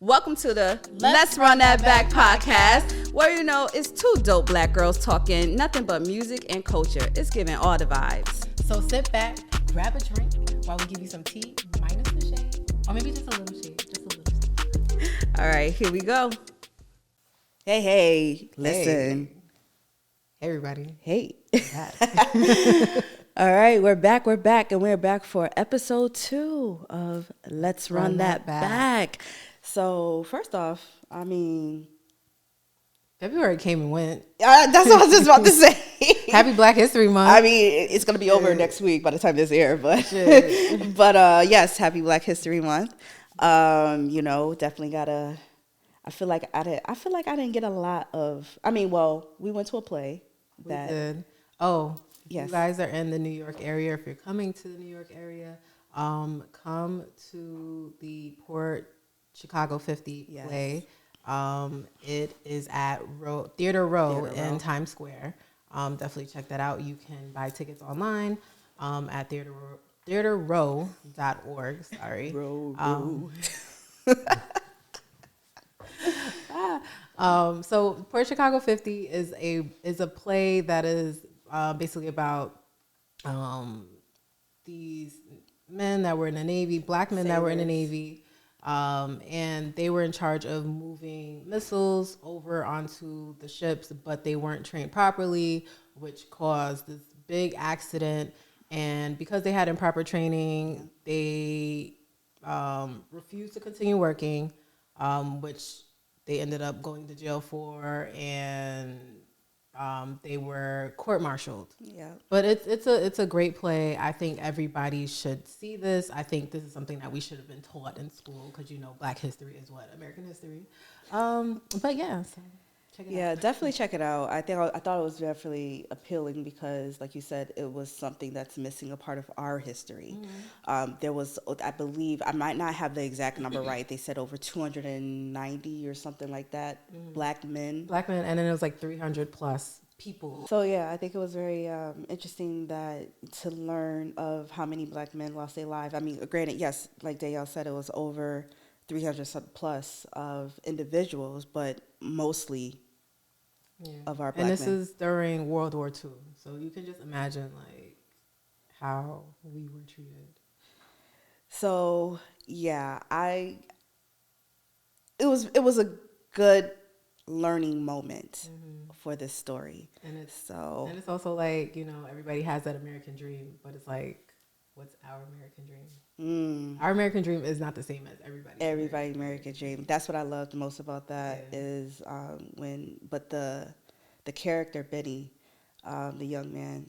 Welcome to the Let's Run That Back podcast, where it's two dope black girls talking nothing but music and culture. It's giving all the vibes. So sit back, grab a drink while we give you some tea, minus the shade, or maybe just a little shade, All right, here we go. Hey, listen. Hey, everybody. Hey. All right, we're back, and we're back for episode 2 of Let's Run That Back. So, first off, February came and went. That's what I was just about to say. Happy Black History Month. I mean, it's going to be over next week by the time this airs, but yes, happy Black History Month. Definitely gotta. I feel like I didn't get a lot of. We went to a play. We did. Oh, yes. You guys are in the New York area. If you're coming to the New York area, come to the Port Chicago 50 play. It is at Theater Row in Times Square. Definitely check that out. You can buy tickets online at theaterrow.org. Sorry. So Port Chicago 50 is a play that is basically about these men that were in the Navy, black men that were in the Navy, and they were in charge of moving missiles over onto the ships, but they weren't trained properly, which caused this big accident. And because they had improper training, they refused to continue working, which they ended up going to jail for, and they were court-martialed. Yeah. But it's a great play. I think everybody should see this. I think this is something that we should have been taught in school because Black history is what? American history. But yeah, so check it out. Yeah, definitely check it out. I thought it was definitely appealing because, like you said, it was something that's missing a part of our history. Mm-hmm. There was, I believe, I might not have the exact number right. They said over 290 or something like that, black men, and then it was like 300 plus people. So yeah, I think it was very interesting to learn of how many black men lost their lives. I mean, granted, yes, like Danielle said, it was over 300 plus of individuals, but mostly of our black men. And this is during World War II, so you can just imagine like how we were treated. So yeah, it was a good learning moment for this story. And it's also like, everybody has that American dream, but it's like, what's our American dream? Our American dream is not the same as everybody's American dream. That's what I loved most about that is the character Benny, the young man,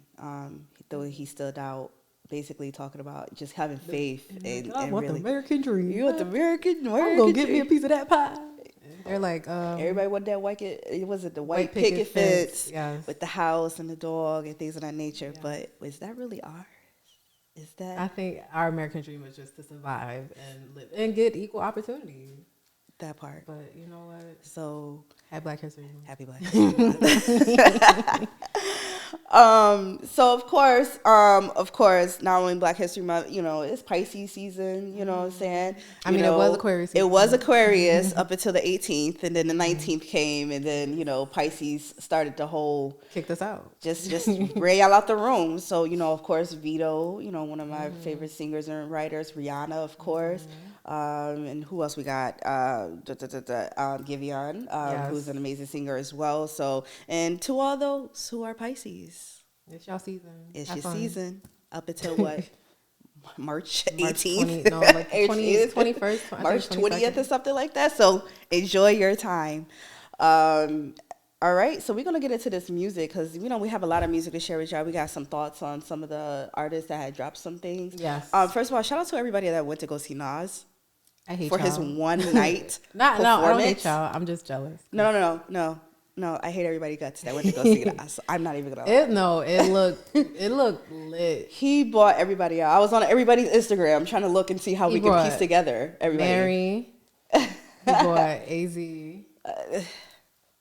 though he stood out, basically talking about just having faith and want really the American dream. You want the American I'm gonna give me a piece of that pie. They're like, everybody wanted that white picket fence with the house and the dog and things of that nature. Yeah. But is that really ours? Is that? I think our American dream is just to survive and live and get equal opportunity. That part. But you know what? So happy Black History Month. Happy Black History Month. So of course, not only Black History Month, it's Pisces season, you know what I'm saying? It was Aquarius season. It was Aquarius up until the 18th, and then the 19th came, and then, Pisces started the whole... Kicked us out. Just ran y'all out the room. So, of course, Vito, one of my favorite singers and writers, Rihanna, of course. And who else we got? Giveon, who's an amazing singer as well. So, and to all those who are Pisces, it's y'all season. It's your season up until what? March 18th? 21st. March 20th or something like that. So enjoy your time. All right, so we're going to get into this music because, we have a lot of music to share with y'all. We got some thoughts on some of the artists that had dropped some things. Yes. First of all, shout out to everybody that went to go see Nas. I hate for y'all. His one night No, I don't hate y'all. I'm just jealous. No. I hate everybody guts that went to go see Nas. I'm not even gonna lie. It looked lit. He bought everybody out. I was on everybody's Instagram trying to look and see how we can piece together everybody. Mary, he bought AZ.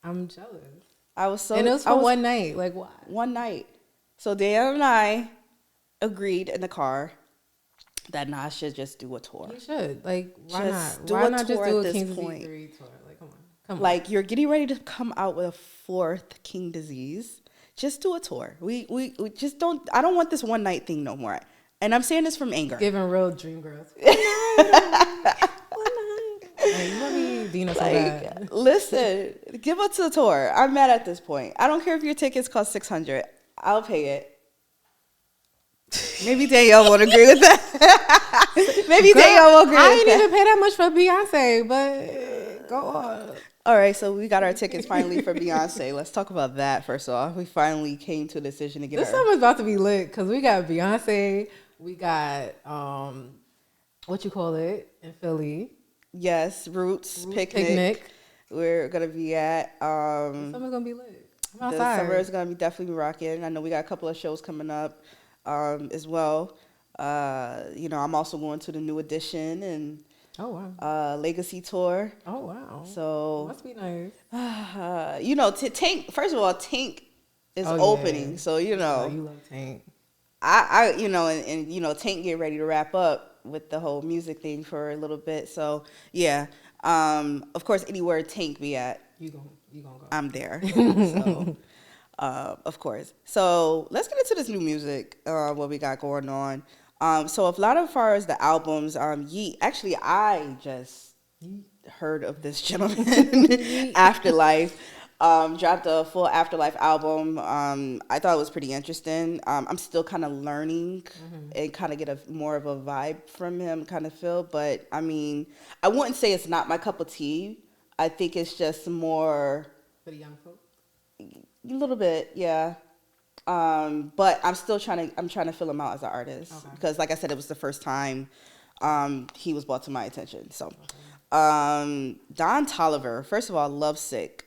I'm jealous. I was so. And it was for one night. Like what? One night. So Dan and I agreed in the car that Nas should just do a tour. He should. Like, why Just not? do Why a not just tour do at a this King's point. Disease 3 tour? Like, come on. Like, you're getting ready to come out with a 4th King Disease. Just do a tour. We just don't. I don't want this one night thing no more. And I'm saying this from anger. Giving real dream girls. One night. Like, you want me Dina so bad. Listen, give us a tour. I'm mad at this point. I don't care if your tickets cost $600. I'll pay it. Maybe Danielle won't agree with that. Maybe Danielle won't agree with that. I didn't even pay that much for Beyonce, but go on. All right, so we got our tickets finally for Beyonce. Let's talk about that first off. We finally came to a decision to get This summer's about to be lit because we got Beyonce. We got, what you call it in Philly? Yes, Roots Picnic. We're going to be at. Summer's going to be lit. I'm outside. The summer is going to be definitely rocking. I know we got a couple of shows coming up as well. I'm also going to the New Edition and Legacy Tour. Oh, wow. So must be nice. Tank, first of all, Tank is opening. Yeah. So, you love Tank. Tank get ready to wrap up with the whole music thing for a little bit. So, yeah. Of course, anywhere Tank be at, you gonna go. I'm there. So, of course. So let's get into this new music, what we got going on. So a lot of far as the albums, actually I just heard of this gentleman, Afterlife. Dropped a full Afterlife album. I thought it was pretty interesting. I'm still kind of learning and kind of get more of a vibe from him, kind of feel. But I mean, I wouldn't say it's not my cup of tea. I think it's just more for the young folks. A little bit, yeah. But I'm still trying to fill him out as an artist because, like I said, it was the first time he was brought to my attention. So, Don Toliver, first of all, Lovesick.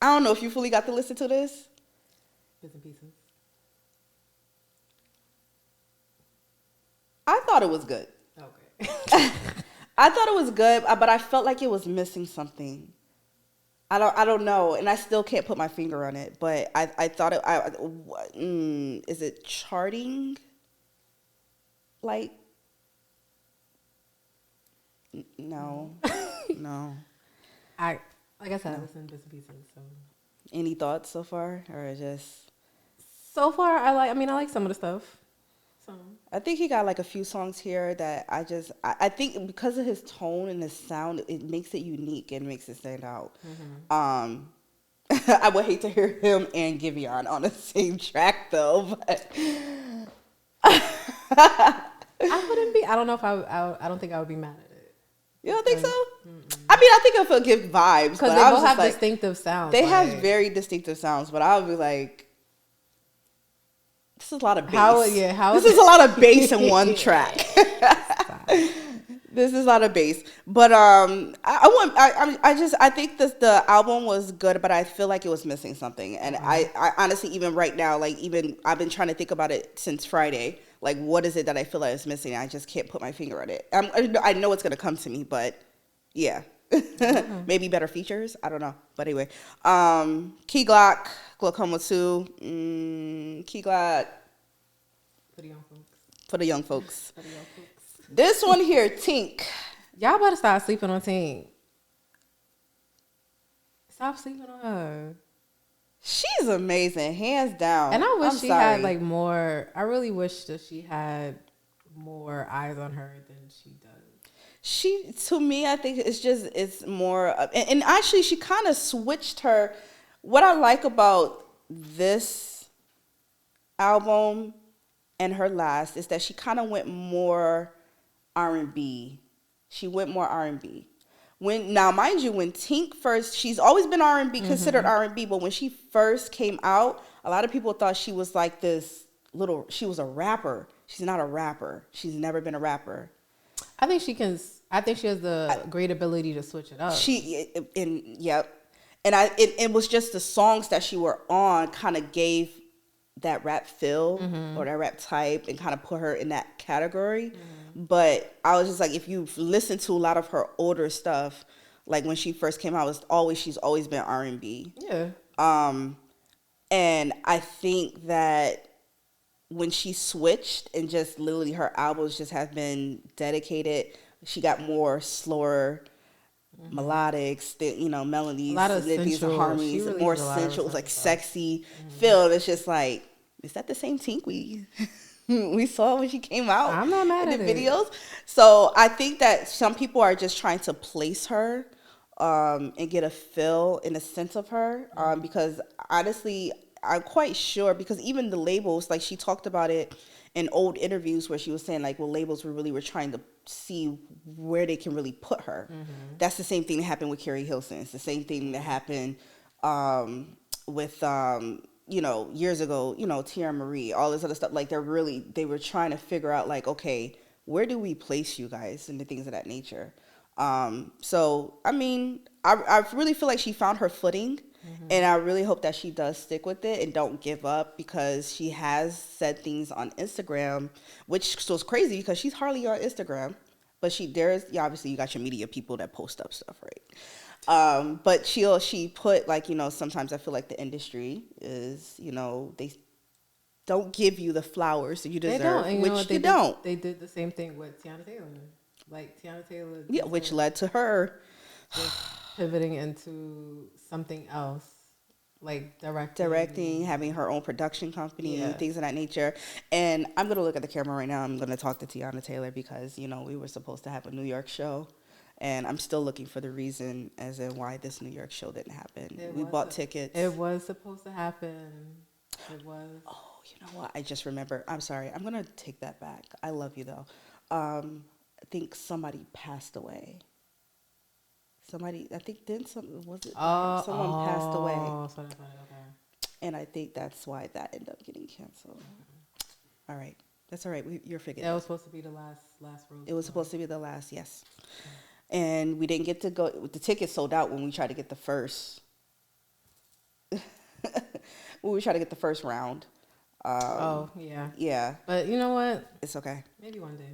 I don't know if you fully got to listen to this. Bits and pieces. I thought it was good. Okay. I thought it was good, but I felt like it was missing something. I don't know, and I still can't put my finger on it. But I thought is it charting? Like, no, no. Like I said, I listened to bits and pieces. So, any thoughts so far, or just? So far, I like some of the stuff. I think he got like a few songs here that I think because of his tone and his sound, it makes it unique and makes it stand out. I would hate to hear him and Giveon on the same track though, but I wouldn't be. I don't know if I don't think I would be mad at it. You don't think so? I mean, I think it would give vibes because they both have distinctive sounds. They have very distinctive sounds, but I would be like, this is a lot of bass. This is a lot of bass in one track. This is a lot of bass, but I think the album was good, but I feel like it was missing something. And I honestly, even right now, like I've been trying to think about it since Friday. Like, what is it that I feel like is missing? I just can't put my finger on it. I know it's gonna come to me, but yeah, maybe better features. I don't know, but anyway, Key Glock, Glaucoma 2, Key Glock. For the young folks. For the young folks. This one here, Tink. Y'all better stop sleeping on Tink. Stop sleeping on her. She's amazing, hands down. And I wish she had like more. I really wish that she had more eyes on her than she does. To me, I think it's more. And actually, she kind of switched her. What I like about this album and her last is that she kind of went more R&B. She went more R&B. Now, mind you, when Tink first, she's always been R&B, considered R&B, but when she first came out, a lot of people thought she was like she was a rapper. She's not a rapper. She's never been a rapper. I think she has the great ability to switch it up. Yep. And it was just the songs that she were on kind of gave that rap feel or that rap type and kind of put her in that category. But I was just like, if you've listened to a lot of her older stuff, like when she first came out, she's always been R&B. Yeah. And I think that when she switched and just literally her albums just have been dedicated, she got more slower melodics, melodies, A lot of these sensual. harmonies, She released more a lot of sensual, sensual like stuff. sexy feel. It's just like, is that the same Tink we saw when she came out? I'm not mad in the at it. videos. So I think that some people are just trying to place her and get a feel and a sense of her because honestly, I'm quite sure, because even the labels, like she talked about it in old interviews where she was saying like, well, labels were trying to see where they can really put her. That's the same thing that happened with Carrie Hilson. It's the same thing that happened with years ago, Tierra Marie, all this other stuff. Like they were trying to figure out like, okay, where do we place you guys and the things of that nature. So I mean, I really feel like she found her footing. And I really hope that she does stick with it and don't give up, because she has said things on Instagram, which was crazy because she's hardly on Instagram. But obviously you got your media people that post up stuff, right? But she put like, sometimes I feel like the industry is, they don't give you the flowers that you deserve, They don't. And which you don't. They did the same thing with Teyana Taylor. Like Teyana Taylor. Yeah, which led to her pivoting into something else, like directing, having her own production company, and things of that nature. And I'm gonna look at the camera right now. I'm gonna talk to Teyana Taylor because we were supposed to have a New York show, and I'm still looking for the reason as in why this New York show didn't happen. We bought tickets. It was supposed to happen. It was. Oh, you know what? I just remember. I'm sorry. I'm gonna take that back. I love you though. I think somebody passed away. Someone passed away. So that's okay. And I think that's why that ended up getting canceled. All right. That's all right. You're figuring. That was supposed to be the last rose. It was supposed to be the last, yes. And we didn't get to go. The tickets sold out when we tried to get the first. when we tried to get the first round. Yeah. Yeah. But you know what? It's okay. Maybe one day.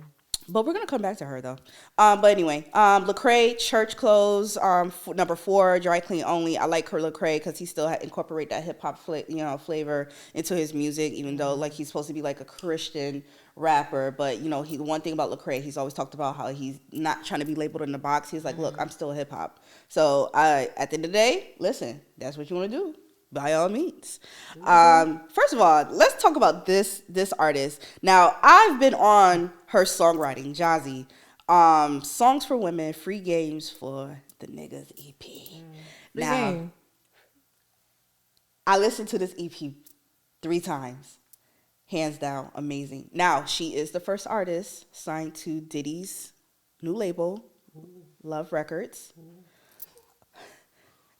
But we're gonna come back to her though. But anyway, Lecrae, church clothes. Number 4, dry clean only. I like her Lecrae because he still incorporate that hip hop flavor into his music, even though like he's supposed to be like a Christian rapper. But the one thing about Lecrae, he's always talked about how he's not trying to be labeled in the box. He's like, look, I'm still hip hop. So at the end of the day, listen, that's what you want to do. By all means. First of all, let's talk about this artist. Now, I've been on her songwriting, Jazzy. Songs for Women, Free Games for the Niggas EP. Now, I listened to this EP 3 times. Hands down, amazing. Now, she is the first artist signed to Diddy's new label, Love Records.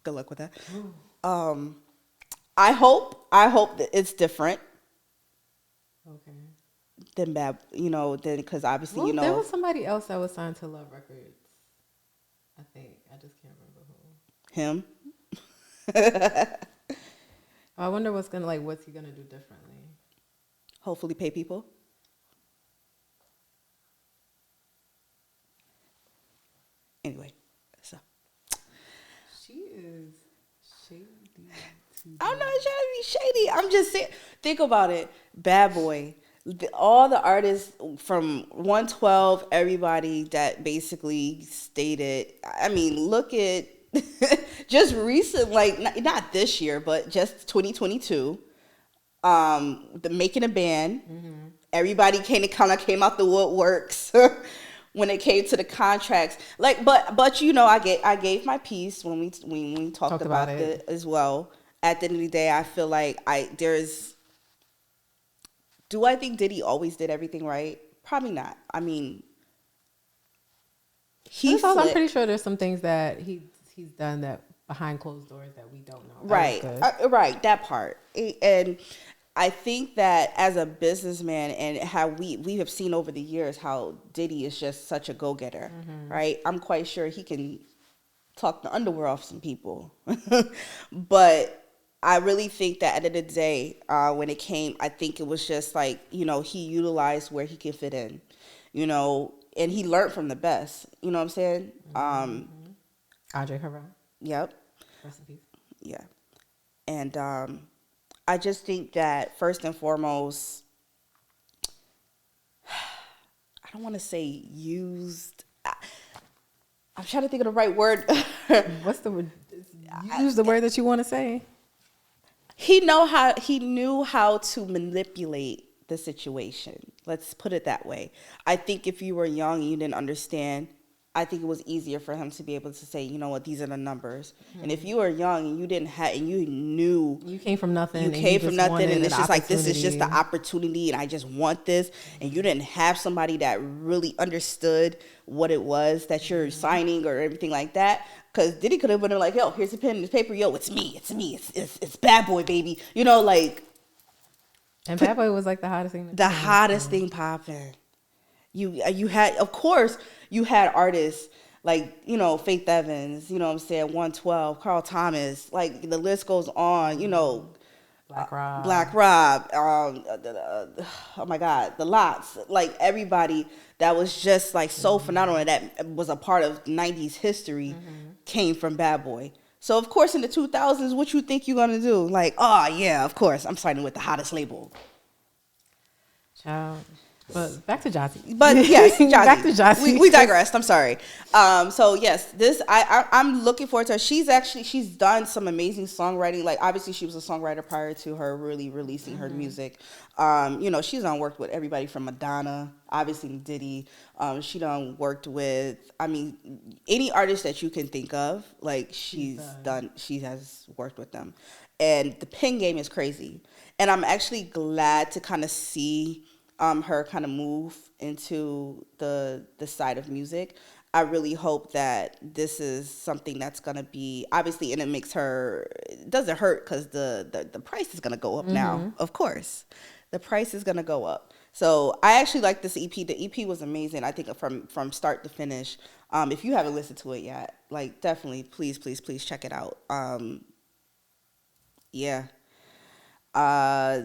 Good luck with that. I hope that it's different. Okay. Than bad, then because obviously, there was somebody else that was signed to Love Records. I think I just can't remember who. Him. I wonder what's he gonna do differently? Hopefully, pay people. Anyway, so she is shady. I'm not trying to be shady. I'm just saying. Think about it. Bad Boy. All the artists from 112, everybody that basically stated. I mean, look at just recent, like not this year, but just 2022. The Making a Band. Everybody kind of came out the woodworks. When it came to the contracts, but I gave my piece when we talked about it as well. At the end of the day, I feel like do I think Diddy always did everything right? Probably not. I mean, I'm pretty sure there's some things that he's done that behind closed doors that we don't know. Right, right, that part. And I think that as a businessman and how we have seen over the years how Diddy is just such a go-getter, right? I'm quite sure he can talk the underwear off some people. But I really think that at the end of the day, when it came, I think it was just like, he utilized where he can fit in, and he learned from the best. You know what I'm saying? Audrey Hurrah. Yep. Rest in peace. Yeah. And I just think that first and foremost, don't want to say used. I'm trying to think of the right word. What's the word? Use the word that you want to say. He knew how to manipulate the situation. Let's put it that way. I think if you were young and you didn't understand, I think it was easier for him to be able to say, you know what, these are the numbers. Mm-hmm. And if you were young and you didn't have, and you knew you came from nothing, and it's just like, this is just the opportunity, and I just want this, and you didn't have somebody that really understood what it was that you're signing or everything like that. Because Diddy could have been like, yo, here's a pen and this paper, yo, it's me, it's Bad Boy, baby, you know, like. And Bad Boy was like the hottest thing. The hottest thing popping. You had, of course, you had artists like, you know, Faith Evans, you know what I'm saying, 112, Carl Thomas, like the list goes on, you know. Black Rob, oh my God, the Lots, like everybody that was just like so phenomenal that was a part of 90s history came from Bad Boy. So of course in the 2000s, what you think you're gonna do? Like, oh yeah, of course, I'm signing with the hottest label. Child. But back to Jazzy. But yes, Jazzy. Back to Jazzy. We digressed. I'm sorry. So yes, this I'm looking forward to her. She's done some amazing songwriting. Like obviously she was a songwriter prior to her really releasing her music. You know, she's done worked with everybody from Madonna, obviously Diddy. She done worked with, I mean, any artist that you can think of. Like she has worked with them, and the pen game is crazy. And I'm actually glad to kind of see her kind of move into the side of music. I really hope that this is something that's going to be, obviously, and it doesn't hurt because the price is going to go up now, of course. The price is going to go up. So I actually like this EP. The EP was amazing, I think, from start to finish. If you haven't listened to it yet, like definitely, please check it out. Yeah.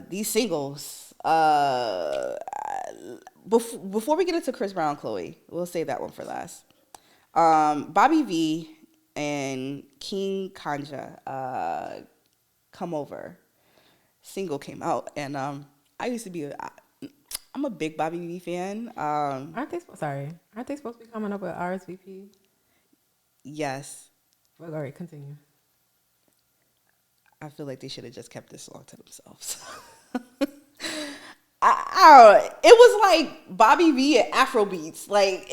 These singles, before we get into Chris Brown, Chloe, we'll save that one for last. Bobby V and King Kanja, Come Over, single came out, and I used to be I'm a big Bobby V fan. Aren't they supposed to be coming up with RSVP? Yes. Well, all right, continue. I feel like they should have just kept this song to themselves. I don't know. It was like Bobby V and Afrobeats. Like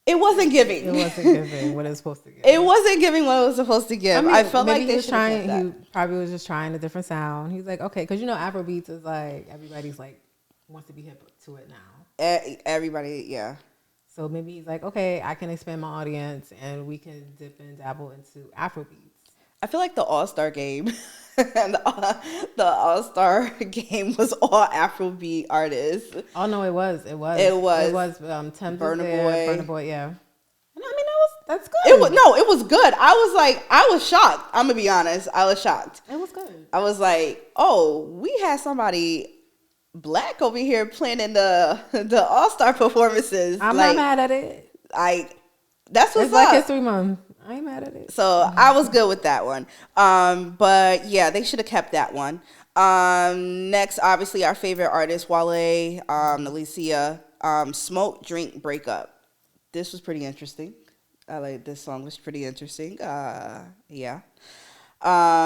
it wasn't giving. It wasn't giving what it was supposed to give. It wasn't giving what it was supposed to give. I mean, I felt like he was trying. He probably was just trying a different sound. He's like, okay, because you know Afrobeats is like everybody's like wants to be hip to it now. Everybody, yeah. So maybe he's like, okay, I can expand my audience and we can dip and dabble into Afrobeats. I feel like the All-Star game and the All-Star game was all Afrobeat artists. Oh no, it was. Tim Burna Boy, yeah. And I mean that's good. It was good. I was shocked. I'm gonna be honest. I was shocked. It was good. I was like, oh, we had somebody black over here planning the All-Star performances. I'm not mad at it. That's what's it's Black up. History Month. I ain't mad at it. So I was good with that one. But yeah, they should have kept that one. Next, obviously, our favorite artist, Wale, Alicia, Smoke, Drink, Breakup. This was pretty interesting. I like this song was pretty interesting. Yeah.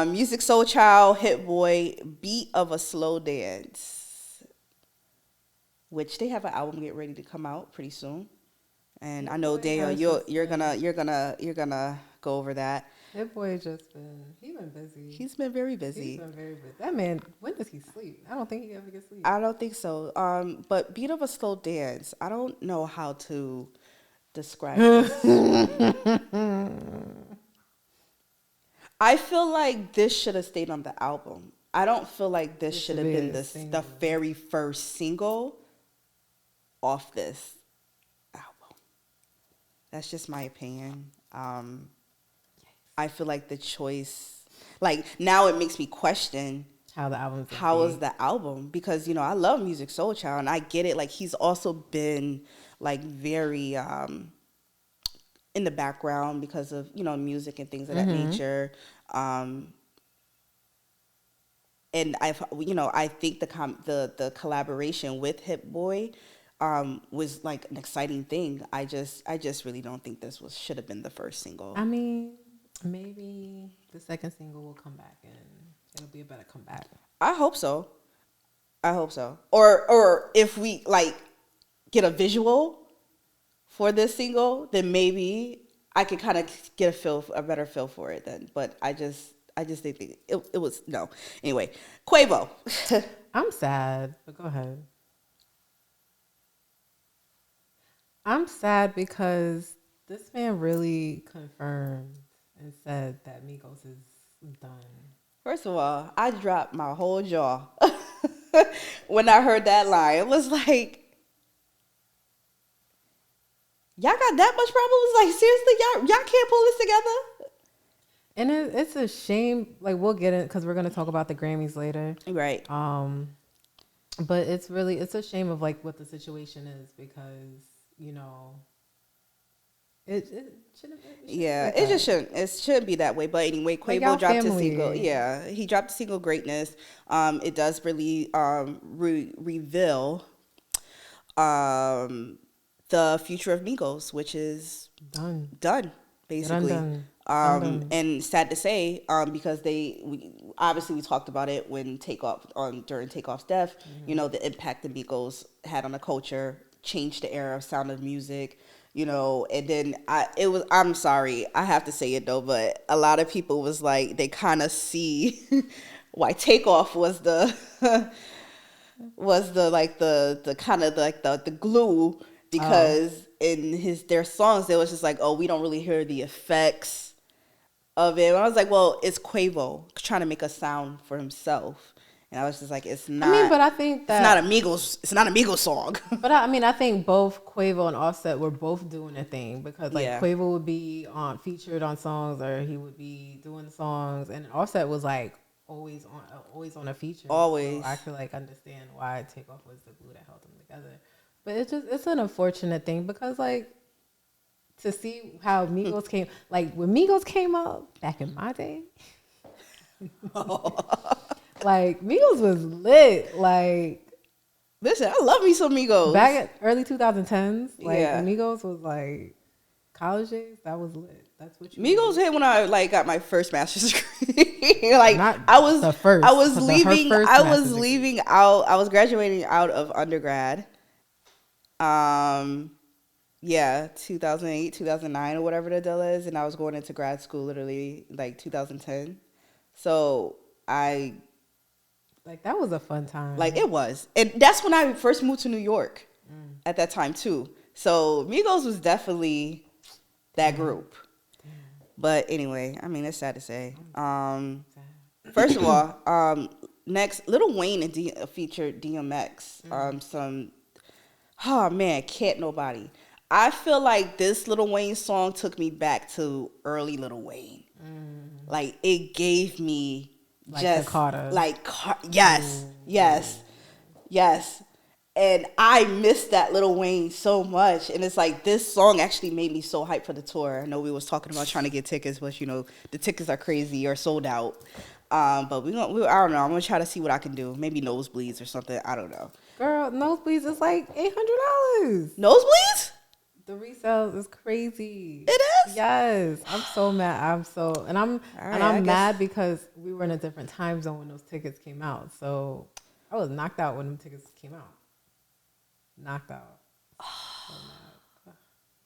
Music Soul Child, Hit Boy, Beat of a Slow Dance, which they have an album get ready to come out pretty soon. And I know Danielle, you're gonna go over that. That boy he's been busy. He's been very busy. He's been very busy. That man, when does he sleep? I don't think he ever gets sleep. I don't think so. But Beat of a Slow Dance, I don't know how to describe this. I feel like this should have stayed on the album. I don't feel like this should have been the very first single off this. That's just my opinion. I feel like the choice, like now it makes me question how is the album, because you know I love Music Soul Child and I get it. Like he's also been like very in the background because of music and things of that nature. and I think the collaboration with Hit Boy was like an exciting thing. I just really don't think this should have been the first single. I mean, maybe the second single will come back and it'll be a better comeback. I hope so. Or if we like get a visual for this single, then maybe I could kind of get a better feel for it then. But I just think it was no. Anyway, Quavo. I'm sad, but go ahead. I'm sad because this man really confirmed and said that Migos is done. First of all, I dropped my whole jaw when I heard that line. It was like, y'all got that much problems? Like, seriously, y'all can't pull this together? And it's a shame. Like, we'll get it because we're going to talk about the Grammys later. Right. But it's a shame of like what the situation is because, it shouldn't. It just shouldn't. It shouldn't be that way. But anyway, Quavo dropped a single. Yeah, he dropped a single, Greatness. It does really reveal the future of Migos, which is done basically. Done. And sad to say, because we talked about it when during Takeoff's death. Mm-hmm. The impact the Migos had on the culture, changed the era of sound of music. And then I'm sorry, I have to say it though, but a lot of people was like, they kind of see why Takeoff was the kind of like the glue, because in their songs, it was just like, oh, we don't really hear the effects of it. And I was like, well, it's Quavo trying to make a sound for himself. And I was just like, it's not. I mean, but I think that it's not a Migos song. But I think both Quavo and Offset were both doing a thing, because Quavo would be featured on songs, or he would be doing songs, and Offset was like always on a feature. Always. So I could like understand why Takeoff was the glue that held them together. But it's an unfortunate thing, because like, to see how Migos came, like when Migos came up back in my day. Like, Migos was lit. Like, listen, I love me some Migos. Back at early 2010s, like, Migos was like college days. That was lit. That's what you Migos hit when I like got my first master's degree. Like, I was graduating out of undergrad. 2008, 2009, or whatever the deal is, and I was going into grad school literally like 2010. So like, that was a fun time. Like, it was. And that's when I first moved to New York at that time, too. So, Migos was definitely that group. Damn. But anyway, I mean, it's sad to say. First of all, next, Lil Wayne featured DMX. Can't Nobody. I feel like this Lil Wayne song took me back to early Lil Wayne. Like, it gave me... Like just the Carter. Yes. And I missed that Lil Wayne so much. And it's like, this song actually made me so hyped for the tour. I know we was talking about trying to get tickets, but the tickets are crazy or sold out. But I don't know. I'm gonna try to see what I can do. Maybe nosebleeds or something. I don't know. Girl, nosebleeds is like $800. Nosebleeds? The resales is crazy. It is? Yes. I'm so mad. I'm mad because we were in a different time zone when those tickets came out. So I was knocked out when them tickets came out. Knocked out.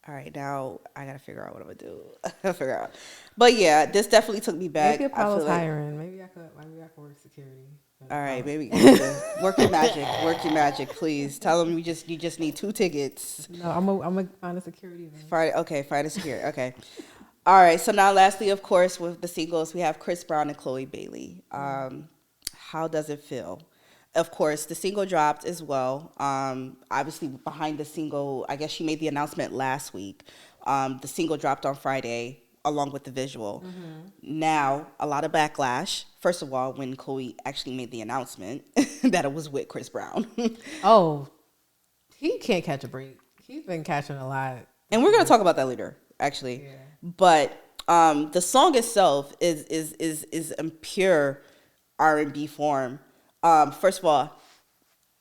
All right, now I gotta figure out what I'm gonna do. But yeah, this definitely took me back. Maybe Apollo's hiring. Maybe I could work security. All right, maybe work your magic, please. Tell them you just need 2 tickets. No, I'm gonna find a security man. Find a security. Okay. All right. So now, lastly, of course, with the singles, we have Chris Brown and Chloe Bailey. How does it feel? Of course, the single dropped as well. Obviously, behind the single, I guess she made the announcement last week. The single dropped on Friday, along with the visual. Now, a lot of backlash. First of all, when Chloe actually made the announcement that it was with Chris Brown. Oh, he can't catch a break. He's been catching a lot. And we're going to talk about that later, actually. Yeah. But the song itself is in pure R&B form. First of all,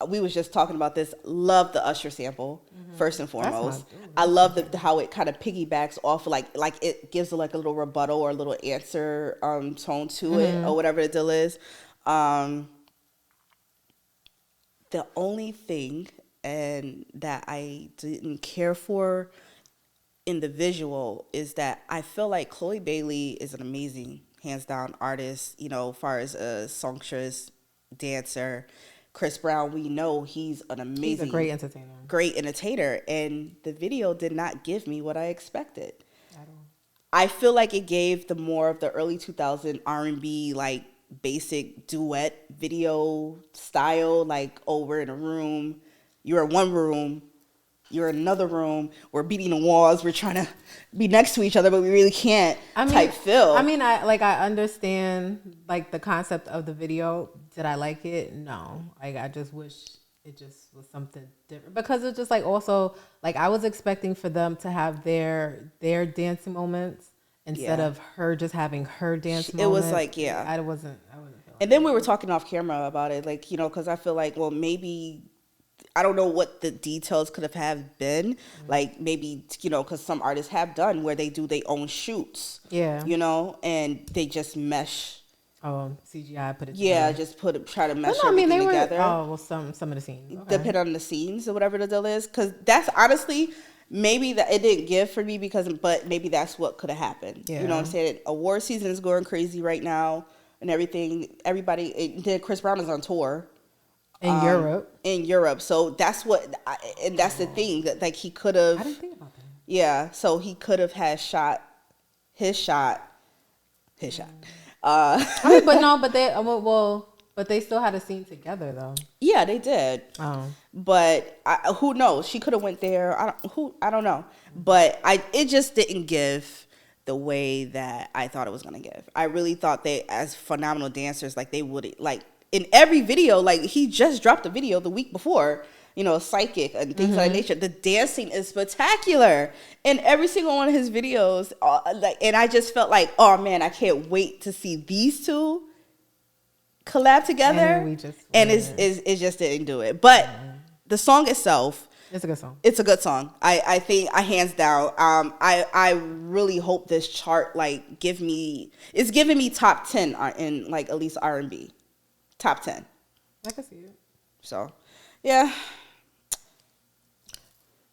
we was just talking about this. Love the Usher sample first and foremost. I love how it kind of piggybacks off, like it gives like a little rebuttal or a little answer tone to it or whatever the deal is. The only thing and that I didn't care for in the visual is that I feel like Chloe Bailey is an amazing, hands down artist. You know, as far as a songstress, dancer. Chris Brown, we know he's an amazing, he's a great entertainer, and the video did not give me what I expected. I feel like it gave the more of the early 2000 R&B, like basic duet video style, like, oh, we're in a room, you're in one room, you're in another room, we're beating the walls, we're trying to be next to each other, but we really can't type feel. I mean, I understand, like, the concept of the video. Did I like it? No. Like, I just wish it just was something different. Because it's just, like, also, like, I was expecting for them to have their dancing moments instead of her just having her dance moments. It was like, I wasn't and then we were talking off camera about it, like, you know, because I feel like, well, maybe... I don't know what the details could have been. Like, maybe, you know, because some artists have done where they do their own shoots. Yeah. You know, and they just mesh. Oh, CGI put it together. Yeah, just try to mesh everything together. Well, some of the scenes. Okay. Depending on the scenes or whatever the deal is. Because that's honestly, maybe that it didn't give for me but maybe that's what could have happened. Yeah. You know what I'm saying? Award season is going crazy right now and everything. Then Chris Brown is on tour. In Europe. So that's and that's the thing that, like, he could have. I didn't think about that. Yeah, so he could have had his shot. I mean, but they still had a scene together though. Yeah, they did. Oh, but who knows? She could have went there. I don't know. But it just didn't give the way that I thought it was gonna give. I really thought they, as phenomenal dancers, like they would like. In every video, like, he just dropped a video the week before, you know, Psychic and things of that nature. The dancing is spectacular in every single one of his videos. And I just felt like, oh man, I can't wait to see these two collab together. And it just didn't do it. But the song itself, it's a good song. It's a good song. I think hands down. I really hope this chart it's giving me top 10 in, like, at least R&B. Top 10. I can see it. So, yeah.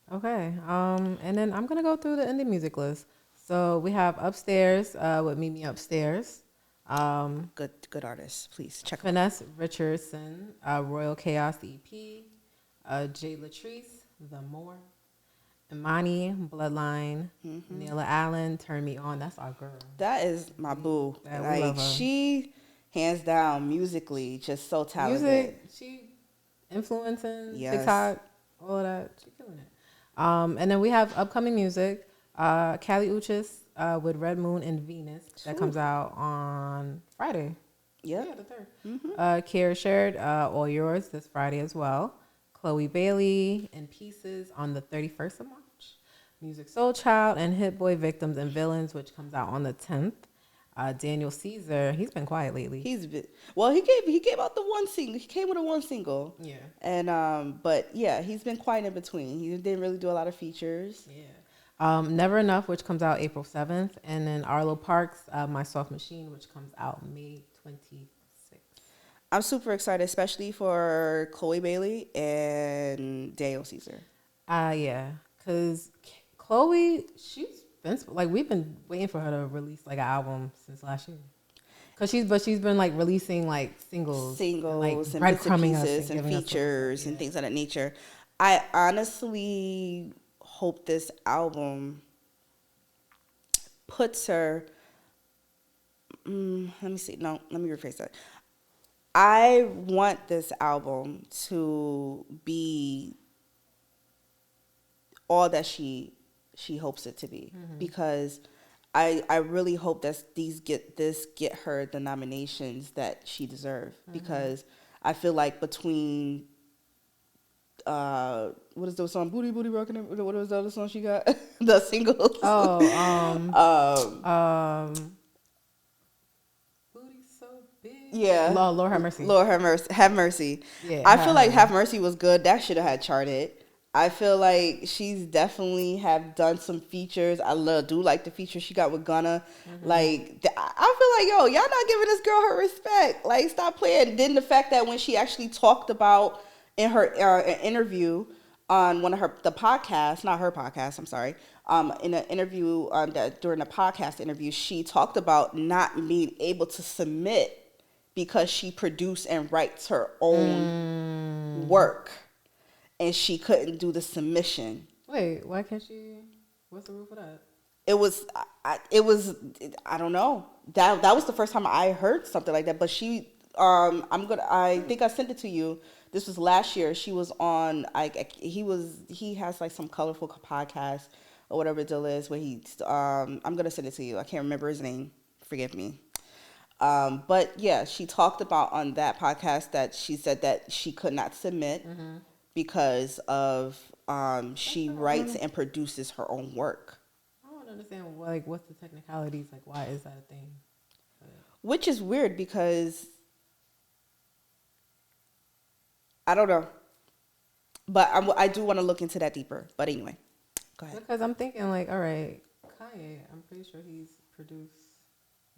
Okay. And then I'm gonna go through the indie music list. So we have Upstairs with Meet Me Upstairs. Good artists. Please check. Vanessa Richardson, Royal Chaos, the EP. Jay Latrice, The More. Imani, Bloodline. Neela Allen, Turn Me On. That's our girl. That is my boo. Like, she. Hands down, musically, just so talented. She influencing TikTok, all of that. She's killing it. And then we have upcoming music. Kali Uchis with Red Moon and Venus. That comes out on Friday. Yeah, the 3rd. Kiera Shared, All Yours, this Friday as well. Chloe Bailey and Pieces on the 31st of March. Music Soul Child and Hit Boy Victims and Villains, which comes out on the 10th. Daniel Caesar, he's been quiet lately. He gave out the one single. He came with one single. Yeah. And but yeah, he's been quiet in between. He didn't really do a lot of features. Yeah. Never Enough, which comes out April 7th, and then Arlo Parks, My Soft Machine, which comes out May 26th. I'm super excited, especially for Chloe Bailey and Daniel Caesar. Yeah, because Chloe, we've been waiting for her to release like an album since last year. Cause she's been like releasing like singles and breadcrumbing pieces and features and things of that nature. I honestly hope this album puts her. Let me see. No, let me rephrase that. I want this album to be all that she hopes it to be, because I really hope that get her the nominations that she deserves, because I feel like between what is the song, Booty Booty Rockin', what was the other song she got? The singles. Booty So Big. Yeah. Lord have mercy. Lord have mercy. Have mercy. Yeah, I feel like Have Mercy was good. That should have had charted. I feel like she's definitely have done some features. I do like the feature she got with Gunna. Like, I feel like, yo, y'all not giving this girl her respect. Like, stop playing. Then the fact that when she actually talked about in her interview on one of the podcasts, not her podcast, I'm sorry, in an interview during the podcast interview, she talked about not being able to submit because she produced and writes her own work. And she couldn't do the submission. Wait, why can't she? What's the rule for that? It was, I don't know. That was the first time I heard something like that. But she, I think I sent it to you. This was last year. She was on, he has like some colorful podcast or whatever the deal is where I'm going to send it to you. I can't remember his name. Forgive me. But yeah, she talked about on that podcast that she said that she could not submit. Because of she writes and produces her own work. I don't understand what's the technicalities, like why is that a thing? Which is weird because I don't know. But I do want to look into that deeper. But anyway, go ahead. Because I'm thinking like, all right, Kanye, I'm pretty sure he's produced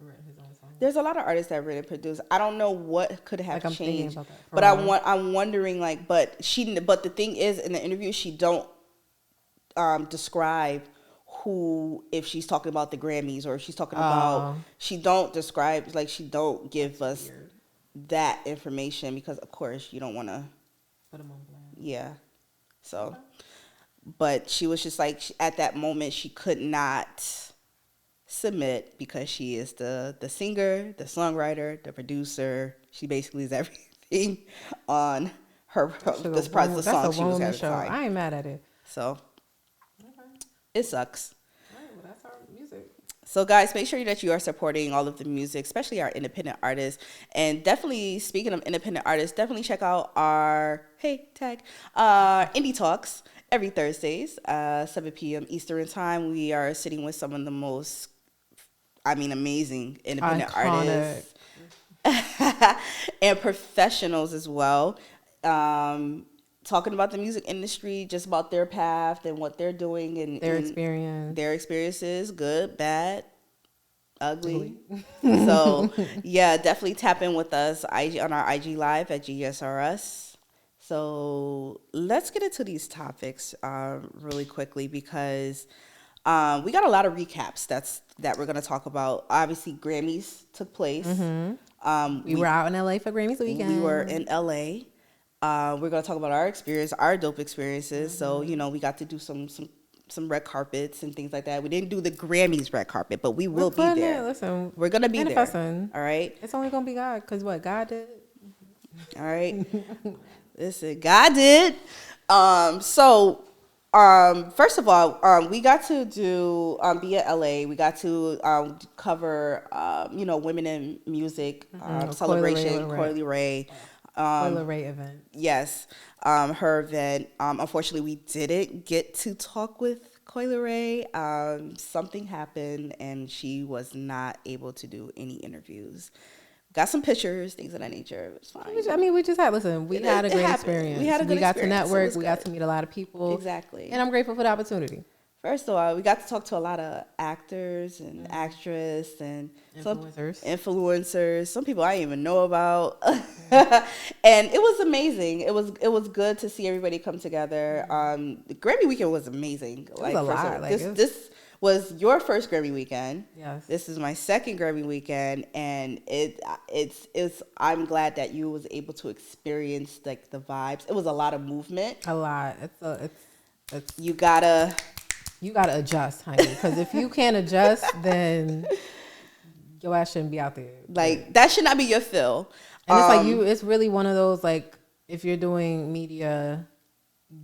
or written his own song. There's a lot of artists that really produce. I don't know what could have I'm changed. about that But I'm wondering like, but the thing is in the interview she don't describe who, if she's talking about the Grammys or if she's talking about, she don't describe, like she don't give us that information because of course you don't want to put them on blast. Yeah. So, but she was just like, at that moment she could not submit because she is the singer, the songwriter, the producer. She basically is everything on this project, the song she was having. I ain't mad at it. So it sucks. All right, well that's our music. So guys, make sure that you are supporting all of the music, especially our independent artists. And definitely, speaking of independent artists, definitely check out our Indie Talks every Thursdays, 7 p.m. Eastern time. We are sitting with some of the most amazing independent artists and professionals as well. Talking about the music industry, just about their path and what they're doing and their experiences, good, bad, ugly. So yeah, definitely tap in with us on our IG Live at GSRS. So let's get into these topics really quickly because we got a lot of recaps that we're going to talk about. Obviously, Grammys took place. We were out in LA for Grammys weekend. We were in LA. We're going to talk about our experience, our dope experiences. So, we got to do some red carpets and things like that. We didn't do the Grammys red carpet, but we will be there. Listen, we're going to be there. All right? It's only going to be God because what God did. All right? Listen, God did. First of all, we got to do be at LA. We got to cover women in music celebration, Coily Ray. Coily Ray event. Yes, her event. Unfortunately, we didn't get to talk with Coily Ray. Something happened, and she was not able to do any interviews. Got some pictures, things of that nature. It was fine. We just had, we had a great experience. We had a good experience. We got to network. We got to meet a lot of people. Exactly. And I'm grateful for the opportunity. First of all, we got to talk to a lot of actors and actresses and influencers. Some people I didn't even know about. And it was amazing. It was good to see everybody come together. The Grammy weekend was amazing. It was a lot. This was your first Grammy weekend. Yes. This is my second Grammy weekend, and it's. I'm glad that you was able to experience the vibes. It was a lot of movement. A lot. It's you gotta adjust, honey. Because if you can't adjust, then your ass shouldn't be out there. That should not be your fill. And it's really one of those if you're doing media,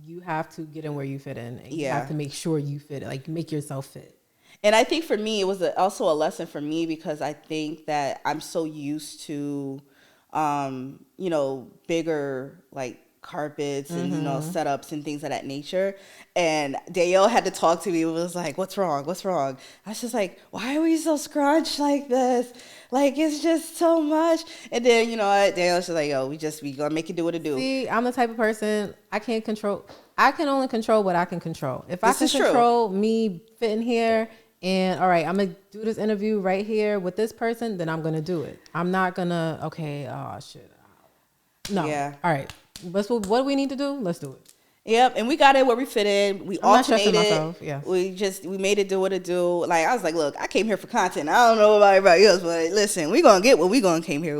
you have to get in where you fit in. And you have to make sure you fit in, make yourself fit. And I think for me, it was also a lesson for me because I think that I'm so used to, bigger carpets and setups and things of that nature. And Danielle had to talk to me. It was like, what's wrong? I was just like, why are we so scrunched like this? Like, it's just so much. And then, Danielle's just like, yo, we gonna make it do what it do. See, I'm the type of person, I can only control what I can control. If I can control me fitting here and, all right, I'm going to do this interview right here with this person, then I'm going to do it. I'm not going to, okay, oh, shit. No. Yeah. All right. What do we need to do? Let's do it. Yep, and we got it where we fit in. We alternated. Myself. Yeah. We made it do what it do. Like, I was like, look, I came here for content. I don't know about everybody else, but listen, we gonna get what we came here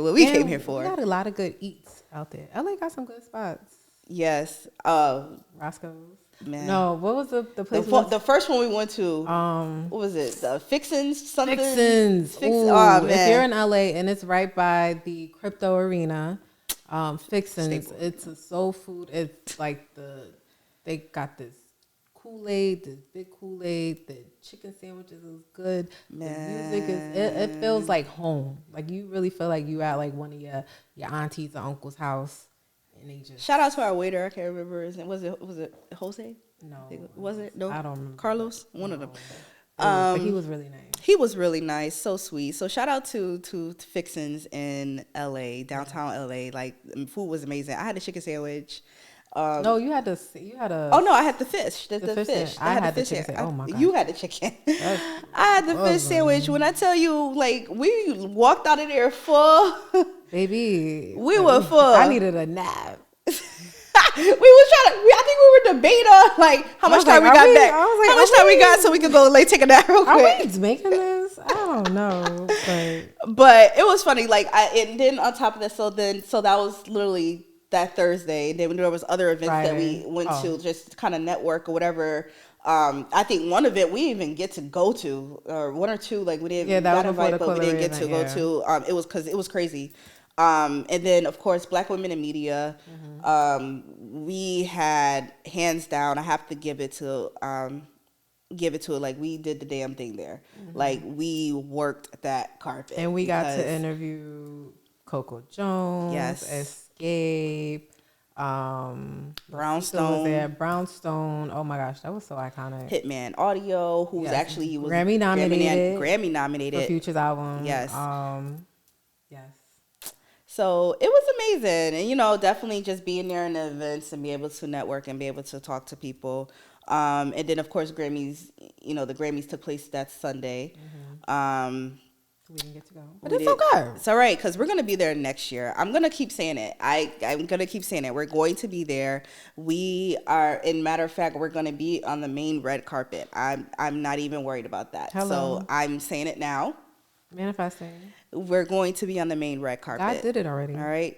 for. We got a lot of good eats out there. LA got some good spots. Yes. Roscoe's. Man. No, what was the place? The first one we went to. What was it? The Fixins something. Fixins. Oh man! If you're in LA and it's right by the crypto arena, Fixins. Staple. It's a soul food. It's like they got this Kool-Aid, this big Kool-Aid. The chicken sandwiches is good. Man. The music it feels like home. Like you really feel like you at like one of your aunties or uncle's house. And they just shout out to our waiter. I can't remember his name. Was it Jose? No. Was it? No. I don't remember. Carlos? One of them. But he was really nice. He was really nice. So sweet. So shout out to Fixins in LA, downtown LA. Like, food was amazing. I had a chicken sandwich. No, you had a. Oh no, I had the fish. The fish. I had the chicken. Oh my god. You had the chicken. I had the fish sandwich. When I tell you, like, we walked out of there full. Baby, we were full. I needed a nap. I think we were debating like how much time we got back. How much time we got so we could go take a nap real quick. Are we making this? I don't know. But it was funny. Like and then on top of that, so that was literally that Thursday. And then there was other events that we went to just kind of network or whatever. I think one event we didn't even get to go to, or one or two, like we didn't got invited, but we didn't get to go to. It was because it was crazy. And then of course Black women in media. We had hands down. I have to give it to it. Like we did the damn thing there. Like we worked that carpet, and we got to interview Coco Jones. Yes. Escape. Brownstone was there. Brownstone. Oh my gosh, that was so iconic. Hitman Audio, who was actually Grammy nominated for Future's album. Yes. Yes. So it was amazing, and definitely just being there in the events and be able to network and be able to talk to people. And then of course Grammys. The Grammys took place that Sunday. We didn't get to go, but it's okay. It's all right because we're gonna be there next year. I'm gonna keep saying it. I'm gonna keep saying it. We're going to be there. We are. In matter of fact, we're gonna be on the main red carpet. I'm not even worried about that. Hello. So I'm saying it now. Manifesting. We're going to be on the main red carpet. God did it already. All right.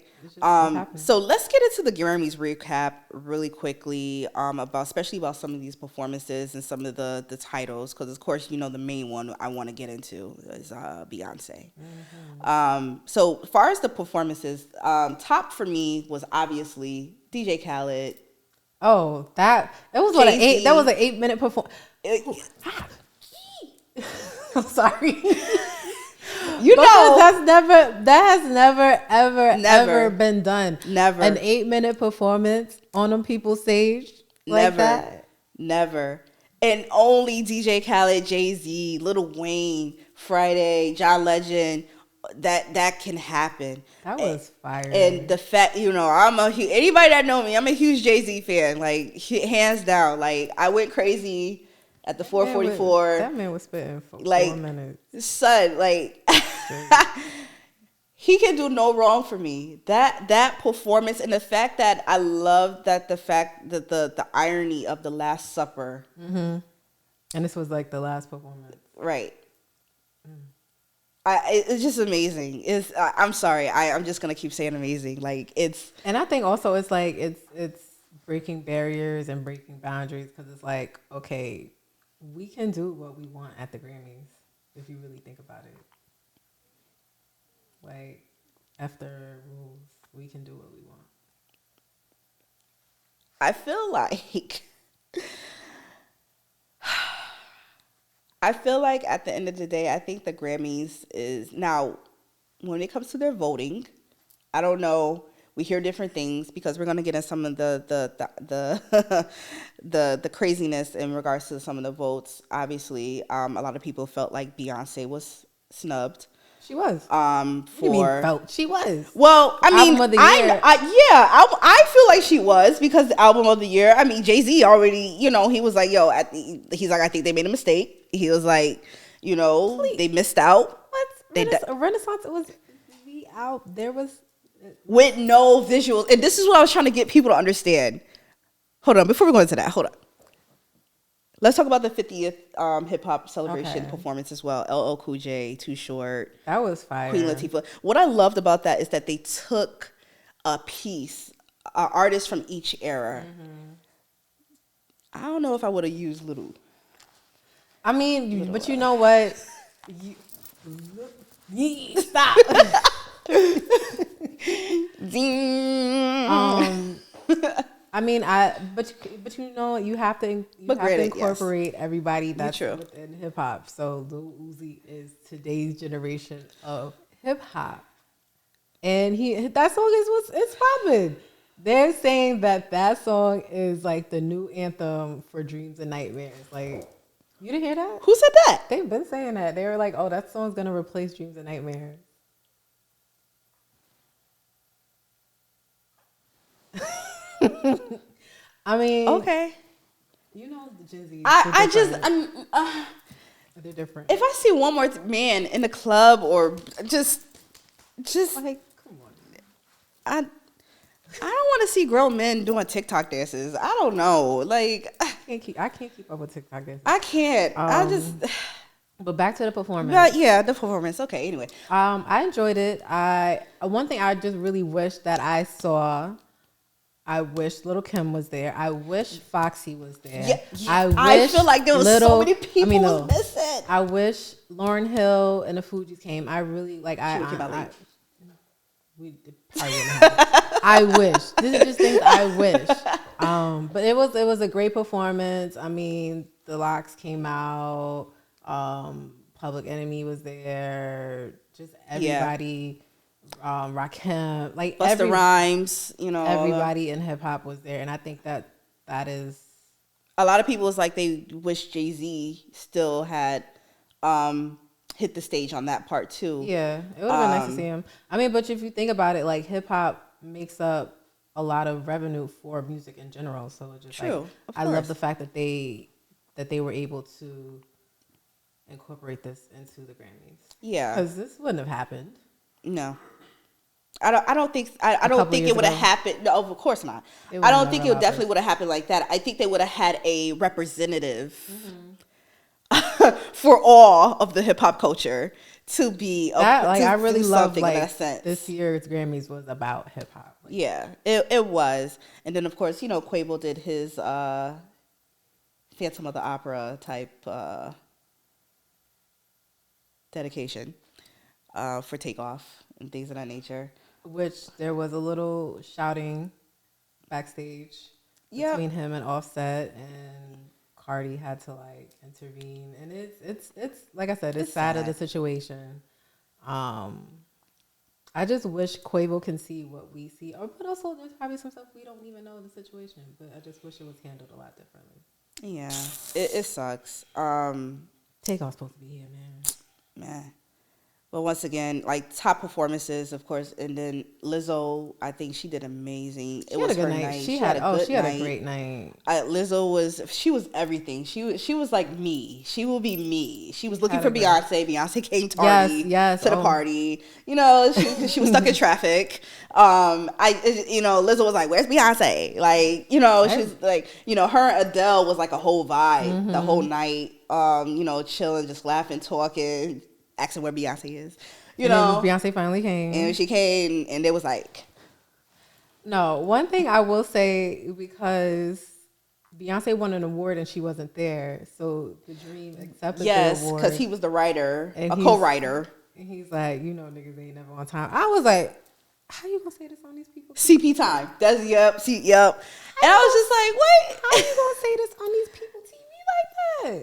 So let's get into the Grammys recap really quickly. Especially about some of these performances and some of the titles, because of course the main one I want to get into is Beyonce. So far as the performances, top for me was obviously DJ Khaled. Oh, that was what that was an 8-minute performance. I'm sorry. That has never been done. Never. An 8-minute performance on a people's stage like that. Never. And only DJ Khaled, Jay-Z, Lil Wayne, Friday, John Legend, that can happen. That was fire. And the fact, anybody that know me, I'm a huge Jay-Z fan, like hands down. Like I went crazy at the 444. That man was spitting for 4 minutes. Son, like he can do no wrong for me. That performance, and the fact that I love that the irony of the Last Supper. And this was like the last performance. Right. It's just amazing. I'm sorry. I'm just gonna keep saying amazing. Like it's. And I think also it's like it's breaking barriers and breaking boundaries, because it's like, okay, we can do what we want at the Grammys if you really think about it. Like, after rules, we can do what we want. I feel like at the end of the day, I think the Grammys is now, when it comes to their voting, I don't know. we hear different things, because we're going to get in some of the the craziness in regards to some of the votes. Obviously, a lot of people felt like Beyonce was snubbed. She was. She was. Well, I mean, album of the year. I feel like she was, because the album of the year. I mean, Jay-Z already, he was like, yo, he's like, I think they made a mistake. He was like, they missed out. What? Renaissance was out. There was with no visuals, and this is what I was trying to get people to understand. Hold on, before we go into that, hold on. Let's talk about the 50th hip hop celebration performance as well. LL Cool J, Too Short. That was fire. Queen Latifah. What I loved about that is that they took a piece, artists from each era. Mm-hmm. I don't know if I would have used Little. I mean, Little. But you know what? Stop. I mean, but you have to incorporate everybody that's within hip hop. So Lil Uzi is today's generation of hip hop, and that song it's popping. They're saying that song is like the new anthem for Dreams and Nightmares. Like, you didn't hear that? Who said that? They've been saying that. They were like, oh, that song's gonna replace Dreams and Nightmares. I mean, okay. The Gen Z. They're different. If I see one more man in the club or just like, come on. I don't want to see grown men doing TikTok dances. I don't know. Like, I can't keep up with TikTok dances. I can't. But back to the performance. The performance. Okay. Anyway, I enjoyed it. One thing I just really wish that I saw. I wish Lil' Kim was there. I wish Foxy was there. Yeah, I feel like there was so many people missing. I wish Lauryn Hill and the Fugees came. I really like. We probably wouldn't have. I wish. This is just things I wish. But it was a great performance. I mean, the Locks came out. Public Enemy was there. Just everybody. Yeah. Rakim, like Busta Rhymes, everybody in hip hop was there, and I think that is a lot of people was like they wish Jay-Z still had hit the stage on that part too. Yeah, it would have been nice to see him. I mean, but if you think about it, like hip hop makes up a lot of revenue for music in general, so it's just true. Like, I love the fact that they were able to incorporate this into the Grammys. Yeah, because this wouldn't have happened. No. I don't think it would have happened. No, of course not. I don't think it definitely would have happened like that. I think they would have had a representative for all of the hip hop culture to be I really love this year's Grammys was about hip hop. Yeah, it was. And then of course, Quavo did his Phantom of the Opera type dedication for Takeoff and things of that nature. Which there was a little shouting backstage between him and Offset, and Cardi had to like intervene, and it's like I said, it's sad of the situation. I just wish Quavo can see what we see, but also there's probably some stuff we don't even know in the situation. But I just wish it was handled a lot differently. Yeah, it sucks. Takeoff's supposed to be here, man. But once again, like top performances, of course, and then Lizzo, I think she did amazing. It was her night. She had a great night. Lizzo was everything. She was like me. She will be me. She was looking for Beyonce. Beyonce came tardy to the party. She was stuck in traffic. Lizzo was like, "Where's Beyonce?" Like, she's like, her and Adele was like a whole vibe the whole night. Chilling, just laughing, talking. Asking where Beyonce is, Beyonce finally came, and she came, and it was like, no. One thing I will say, because Beyonce won an award and she wasn't there, so the Dream accepted the award. Yes, because he was the writer, a co-writer, and he's like, niggas ain't never on time. I was like, how you gonna say this on these people? CP time. That's yep. And I was just like, wait, how you gonna say this on these people TV like